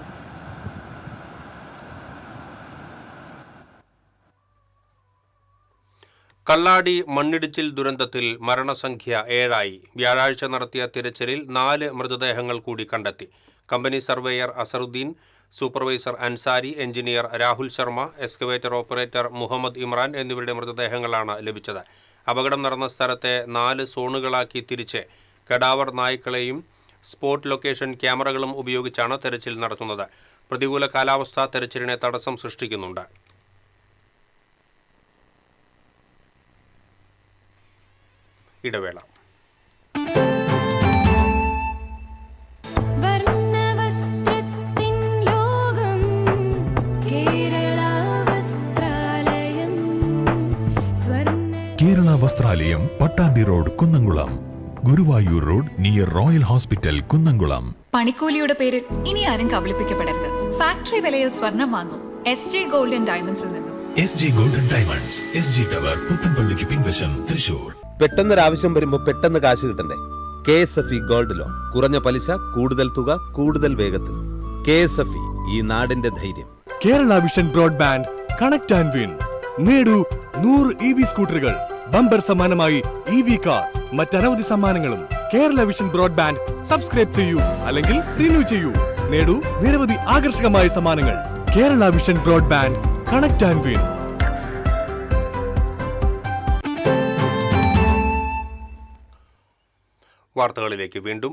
Speaker 1: കള്ളാടി മണ്ണിടിച്ചിൽ ദുരന്തത്തിൽ മരണസംഖ്യ 7ആയി. വ്യാഴാഴ്ച നടത്തിയ തിരച്ചിലിൽ 4 മൃതദേഹങ്ങൾ കൂടി കണ്ടെത്തി. Company surveyor Azharuddin, supervisor Ansari, engineer Rahul Sharma, excavator operator Muhammad Imran എന്നിവരുടെ മൃതദേഹങ്ങളാണ് ലഭിച്ചത്. അപകടം നടന്ന സ്ഥലത്തെ 4 സോണുകളാക്കി തിരിച്ച് കടാവർ നായ്ക്കളെയും സ്പോട്ട് ലൊക്കേഷൻ ക്യാമറകളും ഉപയോഗിച്ചാണ് തെരച്ചിൽ നടത്തുന്നത്. പ്രതികൂല കാലാവസ്ഥ തെരച്ചിലിനെ തടസ്സം സൃഷ്ടിക്കുന്നുണ്ട്. ഇടവേള.
Speaker 11: Kerala Vasthralayam, Pattambi road, Kunnamkulam. Guruvayur road near royal hospital, Kunnamkulam.
Speaker 4: പണിക്കൂലിയുടെ പേരിൽ ഇനി ആരും കബളിപ്പിക്കപ്പെടരുത്. ഫാക്ടറി വിലയിൽ സ്വർണം വാങ്ങും SJ ഗോൾഡ് ആൻഡ് ഡയമണ്ട്സിൽ നിന്നും.
Speaker 11: SJ gold and diamonds, SG tower, പുത്തൻപള്ളിക്ക് പിൻവശം, തൃശൂർ.
Speaker 12: പെട്ടെന്നൊരാവശ്യം വരുമ്പോ പെട്ടെന്ന് കാശ് കിട്ടണ്ടേ? KSFE gold loan. കുറഞ്ഞ പലിശ, കൂടുതൽ തുക, കൂടുതൽ വേഗത്തിൽ. KSFE, ഈ നാടിന്റെ ധൈര്യം.
Speaker 14: Kerala vision broadband, connect and win. നേടൂ 100 EV സ്കൂട്ടറുകൾ, ബമ്പർ സമ്മാനമായി EV കാർ, മറ്റനവധി സമ്മാനങ്ങളും. കേരള വിഷൻ ബ്രോഡ്ബാൻഡ് സബ്സ്ക്രൈബ് ചെയ്യൂ, അല്ലെങ്കിൽ റിന്യൂ ചെയ്യൂ. നേടൂ നിരവധി ആകർഷകമായ സമ്മാനങ്ങൾ. Kerala vision broadband, connect and win.
Speaker 1: വാർത്തകളിലേക്ക് വീണ്ടും.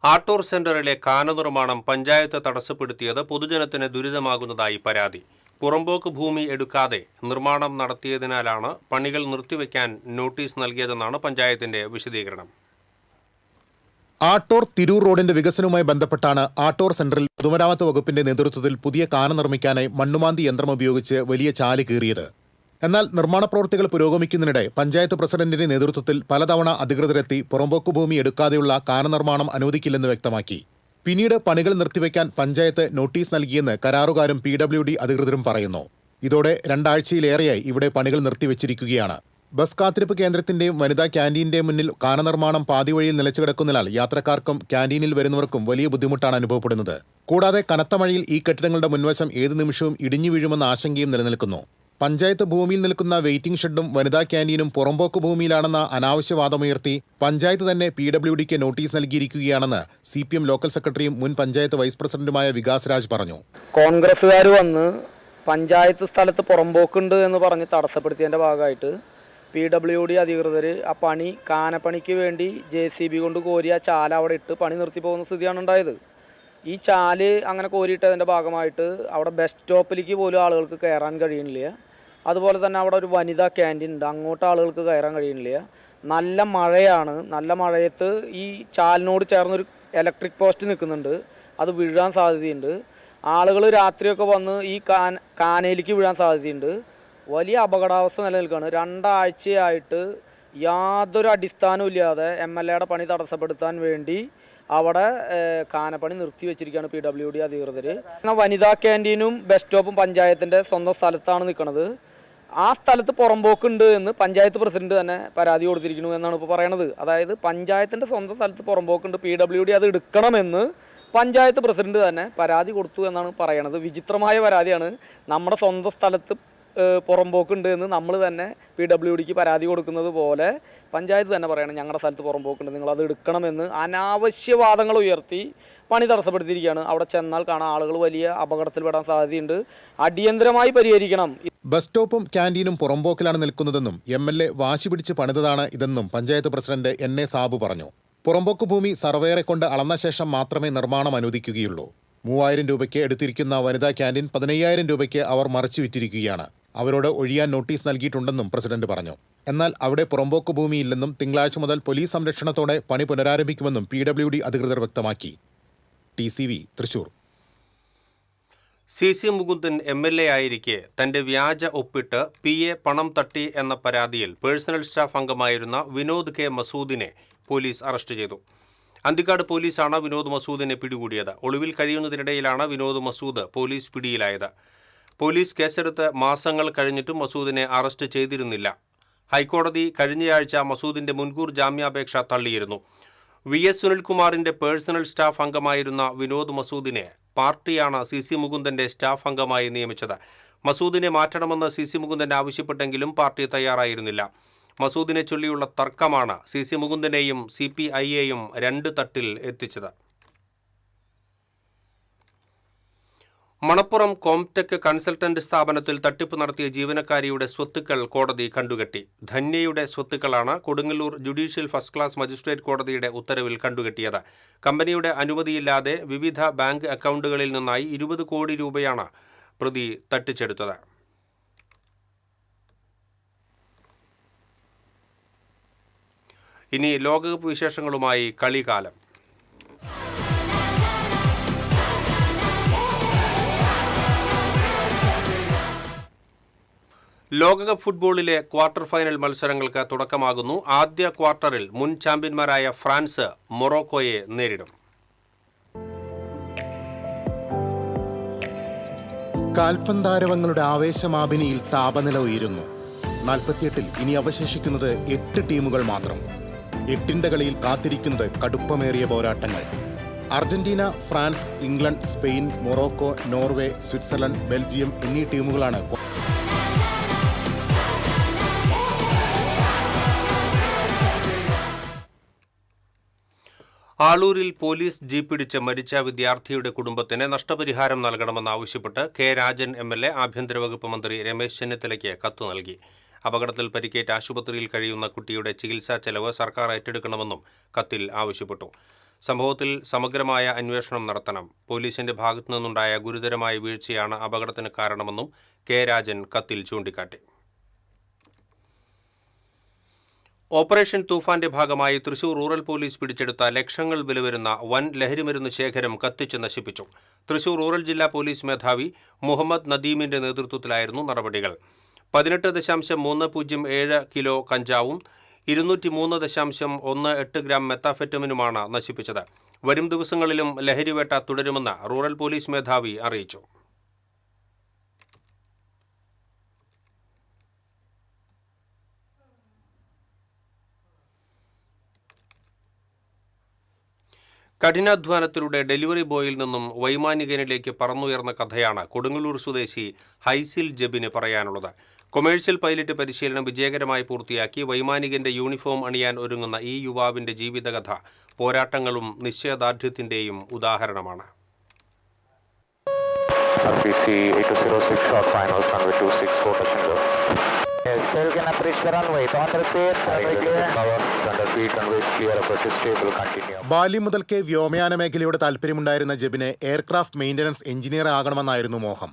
Speaker 1: ആട്ടൂർ സെന്ററിലെ കാന നിർമ്മാണം പഞ്ചായത്ത് തടസ്സപ്പെടുത്തിയത് പൊതുജനത്തിന് ദുരിതമാകുന്നതായി പരാതി. പുറമ്പോക്ക് ഭൂമി എടുക്കാതെ നിർമ്മാണം നടത്തിയതിനാലാണ് പണികൾ നിർത്തിവെക്കാൻ നോട്ടീസ് നൽകിയതെന്നാണ് പഞ്ചായത്തിന്റെ വിശദീകരണം.
Speaker 5: ആട്ടൂർ തിരൂർ റോഡിന്റെ വികസനവുമായി ബന്ധപ്പെട്ടാണ് ആട്ടൂർ സെന്ററിൽ പൊതുമരാമത്ത് വകുപ്പിന്റെ നേതൃത്വത്തിൽ പുതിയ കാന നിർമ്മിക്കാനായി മണ്ണുമാന്തി യന്ത്രം ഉപയോഗിച്ച് വലിയ ചാല് കീറിയത്. എന്നാൽ നിർമ്മാണ പ്രവൃത്തികൾ പുരോഗമിക്കുന്നതിനിടെ പഞ്ചായത്ത് പ്രസിഡന്റിന്റെ നേതൃത്വത്തിൽ പലതവണ അധികൃതരെത്തി പുറമ്പോക്ക് ഭൂമി എടുക്കാതെയുള്ള കാന നിർമ്മാണം അനുവദിക്കില്ലെന്ന് വ്യക്തമാക്കി. പിന്നീട് പണികൾ നിർത്തിവെക്കാൻ പഞ്ചായത്ത് നോട്ടീസ് നൽകിയെന്ന് കരാറുകാരും PWD അധികൃതരും പറയുന്നു. ഇതോടെ 2 ആഴ്ചയിലേറെയായി ഇവിടെ പണികൾ നിർത്തിവെച്ചിരിക്കുകയാണ്. ബസ് കാത്തിരിപ്പ് കേന്ദ്രത്തിന്റെയും വനിതാ ക്യാന്റീന്റെയും മുന്നിൽ കാന നിർമ്മാണം പാതിവഴിയിൽ നിലച്ചുകിടക്കുന്നതിനാൽ യാത്രക്കാർക്കും ക്യാന്റീനിൽ വരുന്നവർക്കും വലിയ ബുദ്ധിമുട്ടാണ് അനുഭവപ്പെടുന്നത്. കൂടാതെ കനത്ത മഴയിൽ ഈ കെട്ടിടങ്ങളുടെ മുൻവശം ഏതു നിമിഷവും ഇടിഞ്ഞു വീഴുമെന്ന ആശങ്കയും നിലനിൽക്കുന്നു. പഞ്ചായത്ത് ഭൂമിയിൽ നിൽക്കുന്ന വെയിറ്റിംഗ് ഷെഡും വനിതാ ക്യാന്റീനും പുറമ്പോക്ക് ഭൂമിയിലാണെന്ന അനാവശ്യവാദമുയർത്തി പഞ്ചായത്ത് തന്നെ PWDക്ക് നോട്ടീസ് നൽകിയിരിക്കുകയാണെന്ന് CPM ലോക്കൽ സെക്രട്ടറിയും മുൻ പഞ്ചായത്ത് വൈസ് പ്രസിഡന്റുമായ വികാസ് രാജ് പറഞ്ഞു.
Speaker 6: കോൺഗ്രസ്സുകാർ വന്ന് പഞ്ചായത്ത് സ്ഥലത്ത് പുറമ്പോക്കുണ്ട് എന്ന് പറഞ്ഞ് തടസ്സപ്പെടുത്തിയതിൻ്റെ ഭാഗമായിട്ട് PWD അധികൃതർ ആ പണി കാനപ്പണിക്ക് വേണ്ടി JCB കൊണ്ട് കോരിയ ചാല അവിടെ ഇട്ട് പണി നിർത്തി പോകുന്ന സ്ഥിതിയാണ് ഉണ്ടായത്. ഈ ചാല് അങ്ങനെ കോരിയിട്ടതിൻ്റെ ഭാഗമായിട്ട് അവിടെ ബസ് സ്റ്റോപ്പിലേക്ക് പോലും ആളുകൾക്ക് കയറാൻ കഴിയുന്നില്ല. അതുപോലെ തന്നെ അവിടെ ഒരു വനിതാ ക്യാൻറ്റീൻ ഉണ്ട്, അങ്ങോട്ട് ആളുകൾക്ക് കയറാൻ കഴിയുന്നില്ല. നല്ല മഴയാണ്. നല്ല മഴയത്ത് ഈ ചാലിനോട് ചേർന്നൊരു ഇലക്ട്രിക് പോസ്റ്റ് നിൽക്കുന്നുണ്ട്, അത് വീഴാൻ സാധ്യതയുണ്ട്. ആളുകൾ രാത്രിയൊക്കെ വന്ന് ഈ കാനയിലേക്ക് വീഴാൻ സാധ്യതയുണ്ട്. വലിയ അപകടാവസ്ഥ നിലനിൽക്കുകയാണ്. 2 ആഴ്ചയായിട്ട് യാതൊരു അടിസ്ഥാനവും ഇല്ലാതെ MLAയുടെ പണി തടസ്സപ്പെടുത്താൻ വേണ്ടി അവിടെ കാനപ്പണി നിർത്തിവെച്ചിരിക്കുകയാണ് PWD അധികൃതർ. വനിതാ ക്യാൻറ്റീനും ബസ് സ്റ്റോപ്പും പഞ്ചായത്തിൻ്റെ സ്വന്തം സ്ഥലത്താണ് നിൽക്കുന്നത്. ആ സ്ഥലത്ത് പുറമ്പോക്കുണ്ട് എന്ന് പഞ്ചായത്ത് പ്രസിഡന്റ് തന്നെ പരാതി കൊടുത്തിരിക്കുന്നു എന്നാണ് ഇപ്പോൾ പറയണത്. അതായത് പഞ്ചായത്തിൻ്റെ സ്വന്തം സ്ഥലത്ത് പുറമ്പോക്കുണ്ട്, PWD അത് എടുക്കണമെന്ന് പഞ്ചായത്ത് പ്രസിഡന്റ് തന്നെ പരാതി കൊടുത്തു എന്നാണ് പറയണത്. വിചിത്രമായ പരാതിയാണ്. നമ്മുടെ സ്വന്തം സ്ഥലത്ത് പുറമ്പോക്കുണ്ട് എന്ന് നമ്മൾ തന്നെ PWDക്ക് പരാതി കൊടുക്കുന്നത് പോലെ പഞ്ചായത്ത് തന്നെ പറയണം ഞങ്ങളുടെ സ്ഥലത്ത് പുറമ്പോക്കുണ്ട്, നിങ്ങളത് എടുക്കണമെന്ന് അനാവശ്യവാദങ്ങൾ ഉയർത്തി പണി തടസ്സപ്പെടുത്തിയിരിക്കുകയാണ്. അവിടെ ചെന്നാൽ കാണാൻ ആളുകൾ വലിയ അപകടത്തിൽപ്പെടാൻ സാധ്യതയുണ്ട്. അടിയന്തരമായി പരിഹരിക്കണം.
Speaker 5: ബസ് സ്റ്റോപ്പും ക്യാന്റീനും പുറമ്പോക്കിലാണ് നിൽക്കുന്നതെന്നും MLA വാശി പിടിച്ച് പണിതതാണ് ഇതെന്നും പഞ്ചായത്ത് പ്രസിഡന്റ് NA സാബു പറഞ്ഞു. പുറമ്പോക്ക് ഭൂമി സർവേയറെ കൊണ്ട് അളന്ന ശേഷം മാത്രമേ നിർമ്മാണം അനുവദിക്കുകയുള്ളൂ. 3000 രൂപയ്ക്ക് എടുത്തിരിക്കുന്ന വനിതാ ക്യാന്റീൻ 15000 രൂപയ്ക്ക് അവർ മറിച്ചു വിറ്റിരിക്കുകയാണ്. അവരോട് ഒഴിയാൻ നോട്ടീസ് നൽകിയിട്ടുണ്ടെന്നും പ്രസിഡന്റ് പറഞ്ഞു. എന്നാൽ അവിടെ പുറമ്പോക്ക് ഭൂമിയില്ലെന്നും തിങ്കളാഴ്ച മുതൽ പോലീസ് സംരക്ഷണത്തോടെ പണി പുനരാരംഭിക്കുമെന്നും PWD അധികൃതർ വ്യക്തമാക്കി. TCV Thrissur.
Speaker 1: CC Mukundan MLA ആയിരിക്കെ തന്റെ വ്യാജ ഒപ്പിട്ട് PA പണം തട്ടി എന്ന പരാതിയിൽ പേഴ്സണൽ സ്റ്റാഫ് അംഗമായിരുന്ന വിനോദ് K മസൂദിനെ പോലീസ് അറസ്റ്റ് ചെയ്തു. അന്തിക്കാട് പോലീസാണ് വിനോദ് മസൂദിനെ പിടികൂടിയത്. ഒളിവിൽ കഴിയുന്നതിനിടയിലാണ് വിനോദ് മസൂദ് പോലീസ് പിടിയിലായത്. പോലീസ് കേസെടുത്ത് മാസങ്ങൾ കഴിഞ്ഞിട്ടും മസൂദിനെ അറസ്റ്റ് ചെയ്തിരുന്നില്ല. ഹൈക്കോടതി കഴിഞ്ഞയാഴ്ച മസൂദിന്റെ മുൻകൂർ ജാമ്യാപേക്ഷ തള്ളിയിരുന്നു. VS സുനിൽകുമാറിന്റെ പേഴ്സണൽ സ്റ്റാഫ് അംഗമായിരുന്ന വിനോദ് മസൂദിനെ പാർട്ടിയാണ് CC മുകുന്ദന്റെ സ്റ്റാഫ് അംഗമായി നിയമിച്ചത്. മസൂദിനെ മാറ്റണമെന്ന് CC മുകുന്ദൻ ആവശ്യപ്പെട്ടെങ്കിലും പാർട്ടി തയ്യാറായിരുന്നില്ല. മസൂദിനെ ചൊല്ലിയുള്ള തർക്കമാണ് CC മുകുന്ദനെയും CPIയെയും 2 തട്ടിൽ എത്തിച്ചത്. മണപ്പുറം കോംടെക് കൺസൾട്ടന്റ് സ്ഥാപനത്തിൽ തട്ടിപ്പ് നടത്തിയ ജീവനക്കാരിയുടെ സ്വത്തുക്കൾ കോടതി കണ്ടുകെട്ടി. ധന്യയുടെ സ്വത്തുക്കളാണ് Kodungallur judicial first class magistrate കോടതിയുടെ ഉത്തരവിൽ കണ്ടുകെട്ടിയത്. കമ്പനിയുടെ അനുമതിയില്ലാതെ വിവിധ ബാങ്ക് അക്കൗണ്ടുകളിൽ നിന്നായി 20 കോടി രൂപയാണ് പ്രതി തട്ടിച്ചെടുത്തത്. ഇനി ലോകകപ്പ് വിശേഷങ്ങളുമായി കളികാലം. ലോകകപ്പ് ഫുട്ബോളിലെ ക്വാർട്ടർ ഫൈനൽ മത്സരങ്ങൾക്ക് തുടക്കമാകുന്നു. ആദ്യ ക്വാർട്ടറിൽ മുൻ ചാമ്പ്യന്മാരായ ഫ്രാൻസ് മൊറോക്കോയെ നേരിടും.
Speaker 5: കാൽപന്താരവങ്ങളുടെ ആവേശമാപിനിയിൽ താപനില ഉയരുന്നു. 48-ൽ ഇനി അവശേഷിക്കുന്നത് 8 ടീമുകൾ മാത്രം. 8ന്റെ കളിയിൽ കാത്തിരിക്കുന്നത് കടുപ്പമേറിയ പോരാട്ടങ്ങൾ. Argentina, France, England, Spain, Morocco, Norway, Switzerland, Belgium എന്നീ ടീമുകളാണ്.
Speaker 1: ആളൂരിൽ പോലീസ് ജീപ്പിടിച്ച് മരിച്ച വിദ്യാർത്ഥിയുടെ കുടുംബത്തിന് നഷ്ടപരിഹാരം നൽകണമെന്നാവശ്യപ്പെട്ട് K രാജൻ MLA ആഭ്യന്തര വകുപ്പ് മന്ത്രി രമേശ് ചെന്നിത്തലയ്ക്ക് കത്ത് നൽകി. അപകടത്തിൽ പരിക്കേറ്റ് ആശുപത്രിയിൽ കഴിയുന്ന കുട്ടിയുടെ ചികിത്സാ ചെലവ് സർക്കാർ ഏറ്റെടുക്കണമെന്നും കത്തിൽ ആവശ്യപ്പെട്ടു. സംഭവത്തിൽ സമഗ്രമായ അന്വേഷണം നടത്തണം. പോലീസിന്റെ ഭാഗത്തു നിന്നുണ്ടായ ഗുരുതരമായ വീഴ്ചയാണ് അപകടത്തിന് കാരണമെന്നും K രാജൻ കത്തിൽ ചൂണ്ടിക്കാട്ടി. ഓപ്പറേഷൻ തൂഫാന്റെ ഭാഗമായി തൃശൂർ റൂറൽ പോലീസ് പിടിച്ചെടുത്ത ലക്ഷങ്ങൾ വില വരുന്ന വൻ ലഹരിമരുന്ന് ശേഖരം കത്തിച്ച് നശിപ്പിച്ചു. തൃശൂർ റൂറൽ ജില്ലാ പോലീസ് മേധാവി മുഹമ്മദ് നദീമിന്റെ നേതൃത്വത്തിലായിരുന്നു നടപടികൾ. 18.307 കിലോ കഞ്ചാവും 203.18 ഗ്രാം മെത്താഫെറ്റമിനുമാണ് നശിപ്പിച്ചത്. വരും ദിവസങ്ങളിലും ലഹരിവേട്ട തുടരുമെന്ന് റൂറൽ പോലീസ് മേധാവി അറിയിച്ചു. കഠിനാധ്വാനത്തിലൂടെ ഡെലിവറി ബോയിൽ നിന്നും വൈമാനികനിലേക്ക് പറന്നുയർന്ന കഥയാണ് കൊടുങ്ങല്ലൂർ സ്വദേശി ഹൈസിൽ ജബിന് പറയാനുള്ളത്. കൊമേഴ്സ്യൽ പൈലറ്റ് പരിശീലനം വിജയകരമായി പൂർത്തിയാക്കി വൈമാനികന്റെ യൂണിഫോം അണിയാൻ ഒരുങ്ങുന്ന ഈ യുവാവിന്റെ ജീവിതകഥ പോരാട്ടങ്ങളും നിശ്ചയദാർഢ്യത്തിന്റെയും ഉദാഹരണമാണ്.
Speaker 5: ബാല്യം മുതൽക്കേ വ്യോമയാന മേഖലയോട് താല്പര്യമുണ്ടായിരുന്ന ജബിന് എയർക്രാഫ്റ്റ് മെയിൻ്റനൻസ് എഞ്ചിനീയർ ആകണമെന്നായിരുന്നു മോഹം.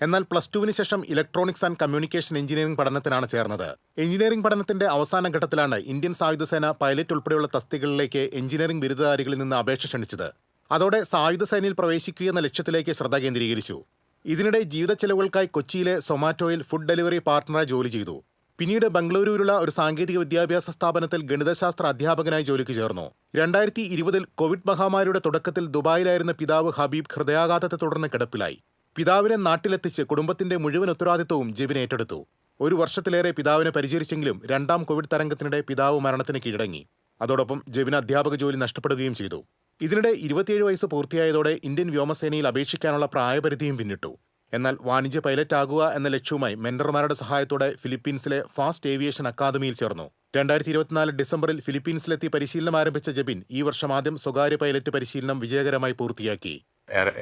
Speaker 5: എന്നാൽ +2 ശേഷം ഇലക്ട്രോണിക്സ് ആൻഡ് കമ്മ്യൂണിക്കേഷൻ എഞ്ചിനീയറിംഗ് പഠനത്തിനാണ് ചേർന്നത്. എഞ്ചിനീയറിംഗ് പഠനത്തിന്റെ അവസാന ഘട്ടത്തിലാണ് ഇന്ത്യൻ സായുധസേന പൈലറ്റ് ഉൾപ്പെടെയുള്ള തസ്തികകളിലേക്ക് എഞ്ചിനീയറിംഗ് ബിരുദധാരികളിൽ നിന്ന് അപേക്ഷ ക്ഷണിച്ചത്. അതോടെ സായുധസേനയിൽ പ്രവേശിക്കുകയെന്ന ലക്ഷ്യത്തിലേക്ക് ശ്രദ്ധ കേന്ദ്രീകരിച്ചു. ഇതിനിടെ ജീവിത ചെലവുകൾക്കായി കൊച്ചിയിലെ സൊമാറ്റോയിൽ ഫുഡ് ഡെലിവറി പാർട്ട്ണറായി ജോലി ചെയ്തു. പിന്നീട് ബംഗളൂരുവിലുള്ള ഒരു സാങ്കേതിക വിദ്യാഭ്യാസ സ്ഥാപനത്തിൽ ഗണിതശാസ്ത്ര അധ്യാപകനായി ജോലിക്ക് ചേർന്നു. 2020 കോവിഡ് മഹാമാരിയുടെ തുടക്കത്തിൽ ദുബായിലായിരുന്ന പിതാവ് ഹബീബ് ഹൃദയാഘാതത്തെ തുടർന്ന് കിടപ്പിലായി. പിതാവിനെ നാട്ടിലെത്തിച്ച് കുടുംബത്തിന്റെ മുഴുവൻ ഉത്തരവാദിത്വവും ജബിൻ ഏറ്റെടുത്തു. 1 വർഷത്തിലേറെ പിതാവിനെ പരിചരിച്ചെങ്കിലും 2ാം കോവിഡ് തരംഗത്തിനിടെ പിതാവ് മരണത്തിന് കീഴടങ്ങി. അതോടൊപ്പം ജബിന് അധ്യാപക ജോലി നഷ്ടപ്പെടുകയും ചെയ്തു. ഇതിനിടെ 27 വയസ്സ് പൂർത്തിയായതോടെ ഇന്ത്യൻ വ്യോമസേനയിൽ അപേക്ഷിക്കാനുള്ള പ്രായപരിധിയും പിന്നിട്ടു. എന്നാൽ വാണിജ്യ പൈലറ്റ് ആകുക എന്ന ലക്ഷ്യവുമായി മെന്റർമാരുടെ സഹായത്തോടെ ഫിലിപ്പീൻസിലെ ഫാസ്റ്റ് ഏവിയേഷൻ അക്കാദമിയിൽ ചേർന്നു. 2024 ഡിസംബറിൽ ഫിലിപ്പീൻസിലെത്തി പരിശീലനം ആരംഭിച്ച ജബിൻ ഈ വർഷം ആദ്യം സ്വകാര്യ പൈലറ്റ് പരിശീലനം വിജയകരമായി പൂർത്തിയാക്കി.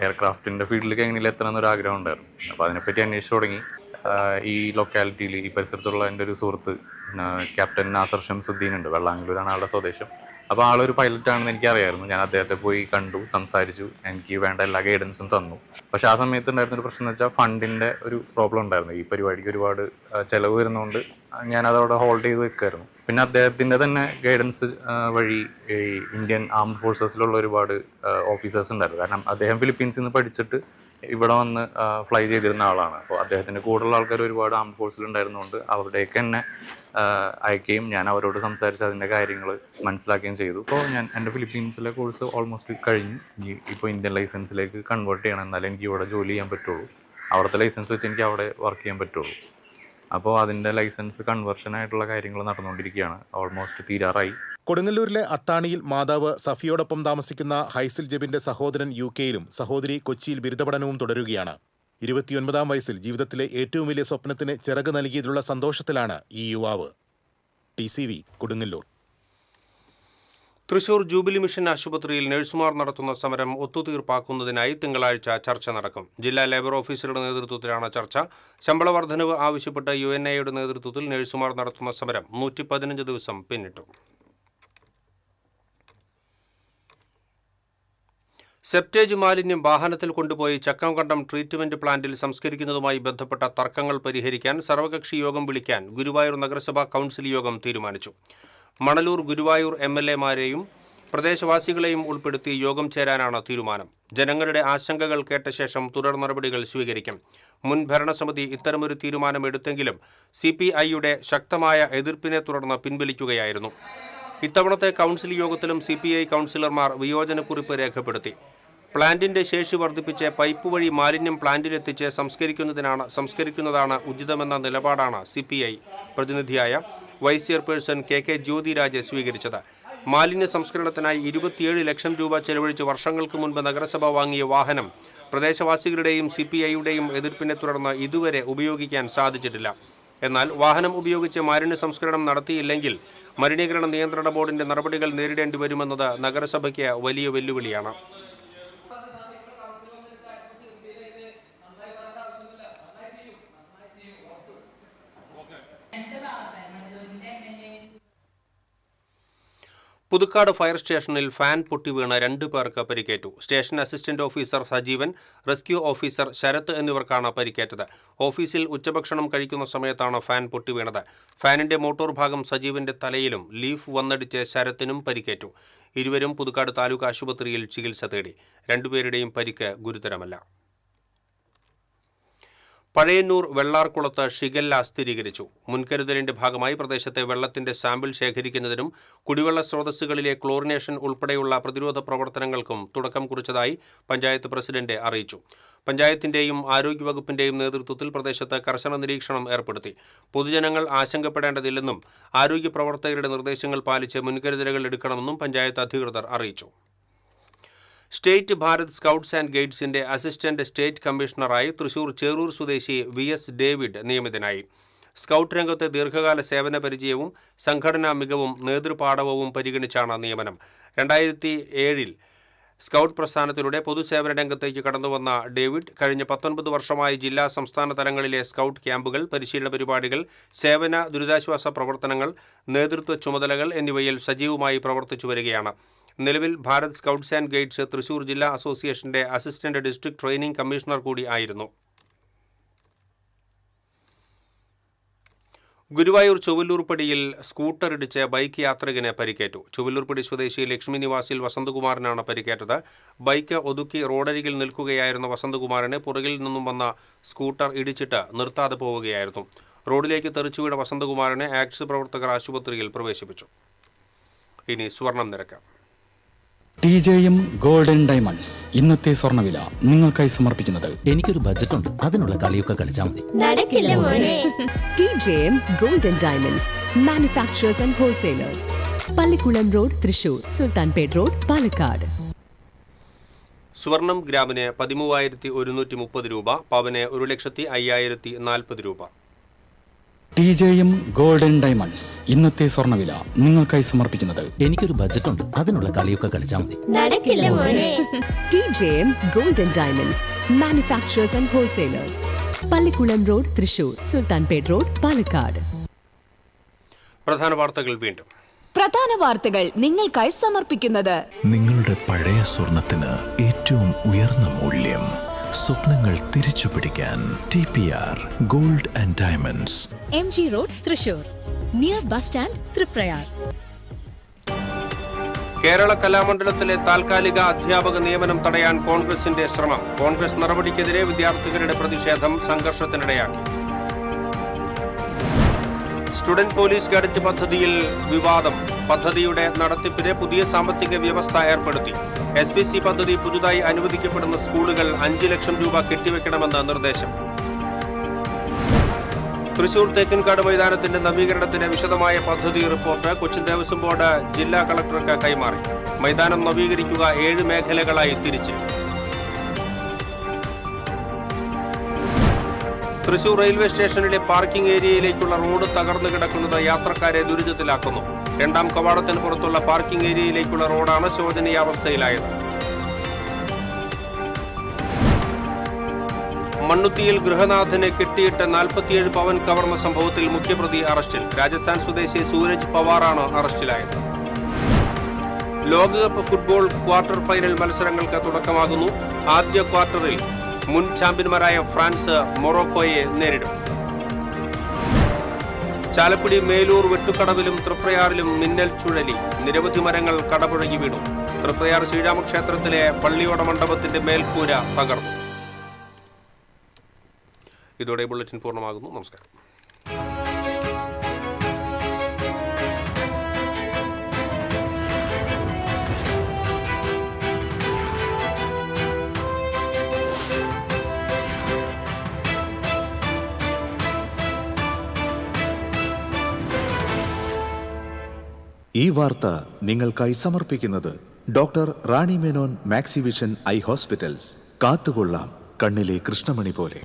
Speaker 15: എയർക്രാഫ്റ്റിന്റെ ഫീൽഡിലേക്ക് എങ്ങനെ എത്തണം എന്നൊരു ആഗ്രഹം ഉണ്ടായിരുന്നു. അപ്പോൾ അതിനെപ്പറ്റി അന്വേഷിച്ചു തുടങ്ങി. ഈ ലൊക്കാലിറ്റിയിൽ ഈ പരിസരത്തുള്ള എൻ്റെ ഒരു സുഹൃത്ത് ക്യാപ്റ്റൻ നാസർ ഷംസുദ്ദീൻ ഉണ്ട്. വെള്ളാങ്കല്ലൂരാണ് ആളുടെ സ്വദേശം. അപ്പോൾ ആളൊരു പൈലറ്റാണെന്ന് എനിക്കറിയായിരുന്നു. ഞാൻ അദ്ദേഹത്തെ പോയി കണ്ടു, സംസാരിച്ചു, എനിക്ക് വേണ്ട എല്ലാ ഗൈഡൻസും തന്നു. പക്ഷേ ആ സമയത്ത് ഉണ്ടായിരുന്നൊരു പ്രശ്നം എന്ന് വെച്ചാൽ ഫണ്ടിൻ്റെ ഒരു പ്രോബ്ലം ഉണ്ടായിരുന്നു. ഈ പരിപാടിക്ക് ഒരുപാട് ചിലവ് വരുന്നതുകൊണ്ട് ഞാനതവിടെ ഹോൾഡ് ചെയ്ത് വെക്കുമായിരുന്നു. പിന്നെ അദ്ദേഹത്തിൻ്റെ തന്നെ ഗൈഡൻസ് വഴി ഈ ഇന്ത്യൻ ആംഡ് ഫോഴ്സസിലുള്ള ഒരുപാട് ഓഫീസേഴ്സ് ഉണ്ടായിരുന്നു. കാരണം അദ്ദേഹം ഫിലിപ്പീൻസിൽ നിന്ന് പഠിച്ചിട്ട് ഇവിടെ വന്ന് ഫ്ലൈ ചെയ്തിരുന്ന ആളാണ്. അപ്പോൾ അദ്ദേഹത്തിൻ്റെ കൂടെയുള്ള ആൾക്കാർ ഒരുപാട് ആംഡ് ഫോഴ്സിൽ ഉണ്ടായിരുന്നുകൊണ്ട് അവരുടെയൊക്കെ എന്നെ അയക്കുകയും ഞാൻ അവരോട് സംസാരിച്ച് അതിൻ്റെ കാര്യങ്ങൾ മനസ്സിലാക്കുകയും ചെയ്തു. അപ്പോൾ ഞാൻ എൻ്റെ ഫിലിപ്പീൻസിലെ കോഴ്സ് ഓൾമോസ്റ്റ് കഴിഞ്ഞു. ഇപ്പോൾ ഇന്ത്യൻ ലൈസൻസിലേക്ക് കൺവേർട്ട് ചെയ്യണം, എന്നാലേ എനിക്ക് ഇവിടെ ജോലി ചെയ്യാൻ പറ്റുള്ളൂ. അവിടുത്തെ ലൈസൻസ് വെച്ച് എനിക്ക് അവിടെ വർക്ക് ചെയ്യാൻ പറ്റുള്ളൂ. അപ്പോൾ അതിൻ്റെ ലൈസൻസ് കൺവേർഷനായിട്ടുള്ള കാര്യങ്ങൾ നടന്നുകൊണ്ടിരിക്കുകയാണ്. ഓൾമോസ്റ്റ് തീരാറായി.
Speaker 5: കൊടുങ്ങല്ലൂരിലെ അത്താണിയിൽ മാതാവ് സഫിയോടൊപ്പം താമസിക്കുന്ന ഹൈസിൽ ജബിന്റെ സഹോദരൻ UK-യിലും സഹോദരി കൊച്ചിയിൽ ബിരുദപഠനവും തുടരുകയാണ്. 29ാം വയസ്സിൽ ജീവിതത്തിലെ ഏറ്റവും വലിയ സ്വപ്നത്തിന് ചിറക് നൽകിയതിലുള്ള സന്തോഷത്തിലാണ് ഈ യുവാവ്. TCV Kodungallur.
Speaker 1: Thrissur jubilee mission ആശുപത്രിയിൽ നഴ്സുമാർ നടത്തുന്ന സമരം ഒത്തുതീർപ്പാക്കുന്നതിനായി തിങ്കളാഴ്ച ചർച്ച നടക്കും. ജില്ലാ ലേബർ ഓഫീസറുടെ നേതൃത്വത്തിലാണ് ചർച്ച. ശമ്പള വർധനവ് ആവശ്യപ്പെട്ട് UNA-യുടെ നേതൃത്വത്തിൽ നഴ്സുമാർ നടത്തുന്ന സമരം 115 ദിവസം പിന്നിട്ടു. സെപ്റ്റേജ് മാലിന്യം വാഹനത്തിൽ കൊണ്ടുപോയി ചക്കംകണ്ടം ട്രീറ്റ്മെന്റ് പ്ലാന്റിൽ സംസ്കരിക്കുന്നതുമായി ബന്ധപ്പെട്ട തർക്കങ്ങൾ പരിഹരിക്കാൻ സർവകക്ഷി യോഗം വിളിക്കാൻ ഗുരുവായൂർ നഗരസഭാ കൗൺസിൽ യോഗം തീരുമാനിച്ചു. മണലൂർ ഗുരുവായൂർ MLA-മാരെയും പ്രദേശവാസികളെയും ഉൾപ്പെടുത്തി യോഗം ചേരാനാണ് തീരുമാനം. ജനങ്ങളുടെ ആശങ്കകൾ കേട്ട ശേഷം തുടർ നടപടികൾ സ്വീകരിക്കും. മുൻ ഭരണസമിതി ഇത്തരമൊരു തീരുമാനമെടുത്തെങ്കിലും CPI-യുടെ ശക്തമായ എതിർപ്പിനെ തുടർന്ന് പിൻവലിക്കുകയായിരുന്നു. ഇത്തവണത്തെ കൗൺസിൽ യോഗത്തിലും CPI കൗൺസിലർമാർ വിയോജനക്കുറിപ്പ് രേഖപ്പെടുത്തി. പ്ലാന്റിന്റെ ശേഷി വർദ്ധിപ്പിച്ച് പൈപ്പ് വഴി മാലിന്യം പ്ലാന്റിലെത്തിച്ച് സംസ്കരിക്കുന്നതാണ് ഉചിതമെന്ന നിലപാടാണ് CPI പ്രതിനിധിയായ വൈസ് ചെയർപേഴ്സൺ KK ജ്യോതിരാജ് സ്വീകരിച്ചത്. മാലിന്യ സംസ്കരണത്തിനായി 27 ലക്ഷം രൂപ ചെലവഴിച്ച് വർഷങ്ങൾക്ക് മുൻപ് നഗരസഭ വാങ്ങിയ വാഹനം പ്രദേശവാസികളുടെയും CPI-യുടെയും എതിർപ്പിനെ തുടർന്ന് ഇതുവരെ ഉപയോഗിക്കാൻ സാധിച്ചിട്ടില്ല. എന്നാൽ വാഹനം ഉപയോഗിച്ച് മാലിന്യ സംസ്കരണം നടത്തിയില്ലെങ്കിൽ മലിനീകരണ നിയന്ത്രണ ബോർഡിന്റെ നടപടികൾ നേരിടേണ്ടി വരുമെന്നത് നഗരസഭയ്ക്ക് വലിയ വെല്ലുവിളിയാണ്. പുതുക്കാട് ഫയർ സ്റ്റേഷനിൽ ഫാൻ പൊട്ടിവീണ് 2 പേർക്ക് പരിക്കേറ്റു. Station assistant officer Sajeevan, rescue officer Sarath എന്നിവർക്കാണ് പരിക്കേറ്റത്. ഓഫീസിൽ ഉച്ചഭക്ഷണം കഴിക്കുന്ന സമയത്താണ് ഫാൻ പൊട്ടിവീണത്. ഫാനിന്റെ മോട്ടോർ ഭാഗം സജീവന്റെ തലയിലും ലീഫ് വന്നടിച്ച് ശരത്തിനും പരിക്കേറ്റു. ഇരുവരും പുതുക്കാട് താലൂക്ക് ആശുപത്രിയിൽ ചികിത്സ തേടി. 2 പേരുടെയും പരിക്ക് ഗുരുതരമല്ല. പഴയന്നൂർ വെള്ളാർകുളത്ത് ഷിഗല്ല സ്ഥിരീകരിച്ചു. മുൻകരുതലിന്റെ ഭാഗമായി പ്രദേശത്തെ വെള്ളത്തിന്റെ സാമ്പിൾ ശേഖരിക്കുന്നതിനും കുടിവെള്ള സ്രോതസ്സുകളിലെ ക്ലോറിനേഷൻ ഉൾപ്പെടെയുള്ള പ്രതിരോധ പ്രവർത്തനങ്ങൾക്കും തുടക്കം കുറിച്ചതായി പഞ്ചായത്ത് പ്രസിഡന്റ് അറിയിച്ചു. പഞ്ചായത്തിന്റെയും ആരോഗ്യവകുപ്പിന്റെയും നേതൃത്വത്തിൽ പ്രദേശത്ത് കർശന നിരീക്ഷണം ഏർപ്പെടുത്തി. പൊതുജനങ്ങൾ ആശങ്കപ്പെടേണ്ടതില്ലെന്നും ആരോഗ്യ പ്രവർത്തകരുടെ നിർദ്ദേശങ്ങൾ പാലിച്ച് മുൻകരുതലുകൾ എടുക്കണമെന്നും പഞ്ചായത്ത് അധികൃതർ അറിയിച്ചു. സ്റ്റേറ്റ് ഭാരത് സ്കൗട്ട്സ് ആൻഡ് ഗൈഡ്സിന്റെ അസിസ്റ്റന്റ് സ്റ്റേറ്റ് കമ്മീഷണറായി തൃശൂർ ചേറൂർ സ്വദേശി VS ഡേവിഡ് നിയമിതനായി. സ്കൗട്ട് രംഗത്തെ ദീർഘകാല സേവന പരിചയവും സംഘടനാ മികവും നേതൃപാടവവും പരിഗണിച്ചാണ് നിയമനം. 2007 സ്കൗട്ട് പ്രസ്ഥാനത്തിലൂടെ പൊതുസേവന രംഗത്തേക്ക് കടന്നുവന്ന ഡേവിഡ് കഴിഞ്ഞ 19 വർഷമായി ജില്ലാ സംസ്ഥാന തലങ്ങളിലെ സ്കൗട്ട് ക്യാമ്പുകൾ, പരിശീലന പരിപാടികൾ, സേവന ദുരിതാശ്വാസ പ്രവർത്തനങ്ങൾ, നേതൃത്വ ചുമതലകൾ എന്നിവയിൽ സജീവമായി പ്രവർത്തിച്ചു വരികയാണ്. നിലവിൽ Bharat scouts and guides Thrissur ജില്ലാ അസോസിയേഷന്റെ അസിസ്റ്റന്റ് ഡിസ്ട്രിക്ട് ട്രെയിനിംഗ് കമ്മീഷണർ കൂടി ആയിരുന്നു. ഗുരുവായൂർ ചൊവ്വല്ലൂർപ്പടിയിൽ സ്കൂട്ടർ ഇടിച്ച് ബൈക്ക് യാത്രികന് പരിക്കേറ്റു. ചൊവ്വല്ലൂർപ്പടി സ്വദേശി ലക്ഷ്മി നിവാസിൽ വസന്തകുമാറിനാണ് പരിക്കേറ്റത്. ബൈക്ക് ഒതുക്കി റോഡരികിൽ നിൽക്കുകയായിരുന്ന വസന്തകുമാറിനെ പുറകിൽ നിന്നും വന്ന സ്കൂട്ടർ ഇടിച്ചിട്ട് നിർത്താതെ പോവുകയായിരുന്നു. റോഡിലേക്ക് തെറിച്ചു വീണ വസന്തകുമാറിനെ ആക്ട്സ് പ്രവർത്തകർ ആശുപത്രിയിൽ പ്രവേശിപ്പിച്ചു. ഇനി സ്വർണം നിരക്ക്.
Speaker 16: TJM ഗോൾഡൻ ഡയമണ്ട്സ് ഇന്നത്തെ സ്വർണ്ണവില നിങ്ങൾക്കായി സമർപ്പിക്കുന്നത്.
Speaker 3: എനിക്കൊരു ബജറ്റ് ഉണ്ട്, അതിനുള്ള കളിയൊക്കെ കളിച്ചാൽ മതി.
Speaker 2: നടക്കില്ല മോനെ. TJM golden diamonds manufacturers and wholesalers, Pallikkulam road, Thrissur, Sultanpet road, Palakkad.
Speaker 1: സ്വർണം ഗ്രാമിന് 13,130 രൂപ, പവന് 1,05,040 രൂപ.
Speaker 16: TJM ഗോൾഡൻ ഡയമണ്ട്സ് ഇന്നത്തെ സ്വർണ്ണവില നിങ്ങൾക്കായി സമർപ്പിക്കുന്നത്.
Speaker 3: എനിക്കൊരു ബജറ്റ് ഉണ്ട്, അതിനുള്ള കളിയൊക്കെ കളിച്ചാൽ മതി.
Speaker 2: നടക്കില്ല മോനെ. TJM golden diamonds manufacturers and wholesalers, Pallikkulam road, Thrissur, Sultanpet road, Palakkad.
Speaker 1: പ്രധാന വാർത്തകൾ വീണ്ടും.
Speaker 2: പ്രധാന വാർത്തകൾ നിങ്ങൾക്കായി സമർപ്പിക്കുന്നത്.
Speaker 3: നിങ്ങളുടെ പഴയ സ്വർണത്തിന് ഏറ്റവും ഉയർന്ന മൂല്യം. സ്വപ്നങ്ങൾ തിരിച്ചു പിടിക്കാൻ TPR gold and diamonds,
Speaker 2: MG road, Thrissur, near bus stand, Triprayar.
Speaker 1: Kerala കലാമണ്ഡലത്തിലെ താൽക്കാലിക അധ്യാപക നിയമനം തടയാൻ കോൺഗ്രസിന്റെ ശ്രമം. കോൺഗ്രസ് നടപടിക്കെതിരെ വിദ്യാർത്ഥികളുടെ പ്രതിഷേധം സംഘർഷത്തിനിടയാക്കി. സ്റ്റുഡന്റ് പോലീസ് കേഡറ്റ് പദ്ധതിയിൽ വിവാദം. പദ്ധതിയുടെ നടത്തിപ്പിന് പുതിയ സാമ്പത്തിക വ്യവസ്ഥ ഏർപ്പെടുത്തി. SPC പദ്ധതി പുതുതായി അനുവദിക്കപ്പെടുന്ന സ്കൂളുകൾ 5 ലക്ഷം രൂപ കെട്ടിവെക്കണമെന്ന് നിർദ്ദേശം. തൃശൂർ തേക്കിൻകാട് മൈതാനത്തിന്റെ നവീകരണത്തിന് വിശദമായ പദ്ധതി റിപ്പോർട്ട് കൊച്ചിൻ ദേവസ്വം ബോർഡ് ജില്ലാ കളക്ടർക്ക് കൈമാറി. മൈതാനം നവീകരിക്കുക 7 മേഖലകളായി തിരിച്ച്. തൃശൂർ റെയിൽവേ സ്റ്റേഷനിലെ പാർക്കിംഗ് ഏരിയയിലേക്കുള്ള റോഡ് തകർന്നു കിടക്കുന്നത് യാത്രക്കാരെ ദുരിതത്തിലാക്കുന്നു. 2ാം കവാടത്തിന് പുറത്തുള്ള പാർക്കിംഗ് ഏരിയയിലേക്കുള്ള റോഡാണ് ശോചനീയാവസ്ഥയിലായത്. മണ്ണുത്തിയിൽ ഗൃഹനാഥനെ കെട്ടിയിട്ട് 47 പവൻ കവർന്ന സംഭവത്തിൽ മുഖ്യപ്രതി അറസ്റ്റിൽ. രാജസ്ഥാൻ സ്വദേശി സൂരജ് പവാറാണ് അറസ്റ്റിലായത്. ലോകകപ്പ് ഫുട്ബോൾ ക്വാർട്ടർ ഫൈനൽ മത്സരങ്ങൾക്ക് തുടക്കമാകുന്നു. ആദ്യ ക്വാർട്ടറിൽ മുൻ ചാമ്പ്യന്മാരായ ഫ്രാൻസ് മൊറോക്കോയെ നേരിടും. ചാലക്കുടി മേലൂർ വെട്ടുക്കടവിലും തൃപ്രയാറിലും മിന്നൽ ചുഴലി. നിരവധി മരങ്ങൾ കടപുഴകി വീണു. തൃപ്രയാർ ശ്രീരാമക്ഷേത്രത്തിലെ പള്ളിയോട മണ്ഡപത്തിന്റെ മേൽക്കൂര തകർന്നു. ഇതോടെ ബുള്ളറ്റിൻ പൂർണ്ണമാകുന്നു. നമസ്കാരം.
Speaker 17: ഈ വാർത്ത നിങ്ങൾക്കായി സമർപ്പിക്കുന്നത് doctor Rani Menon Maxivision I hospitals. കാത്തുകൊള്ളാം കണ്ണിലെ കൃഷ്ണമണി പോലെ.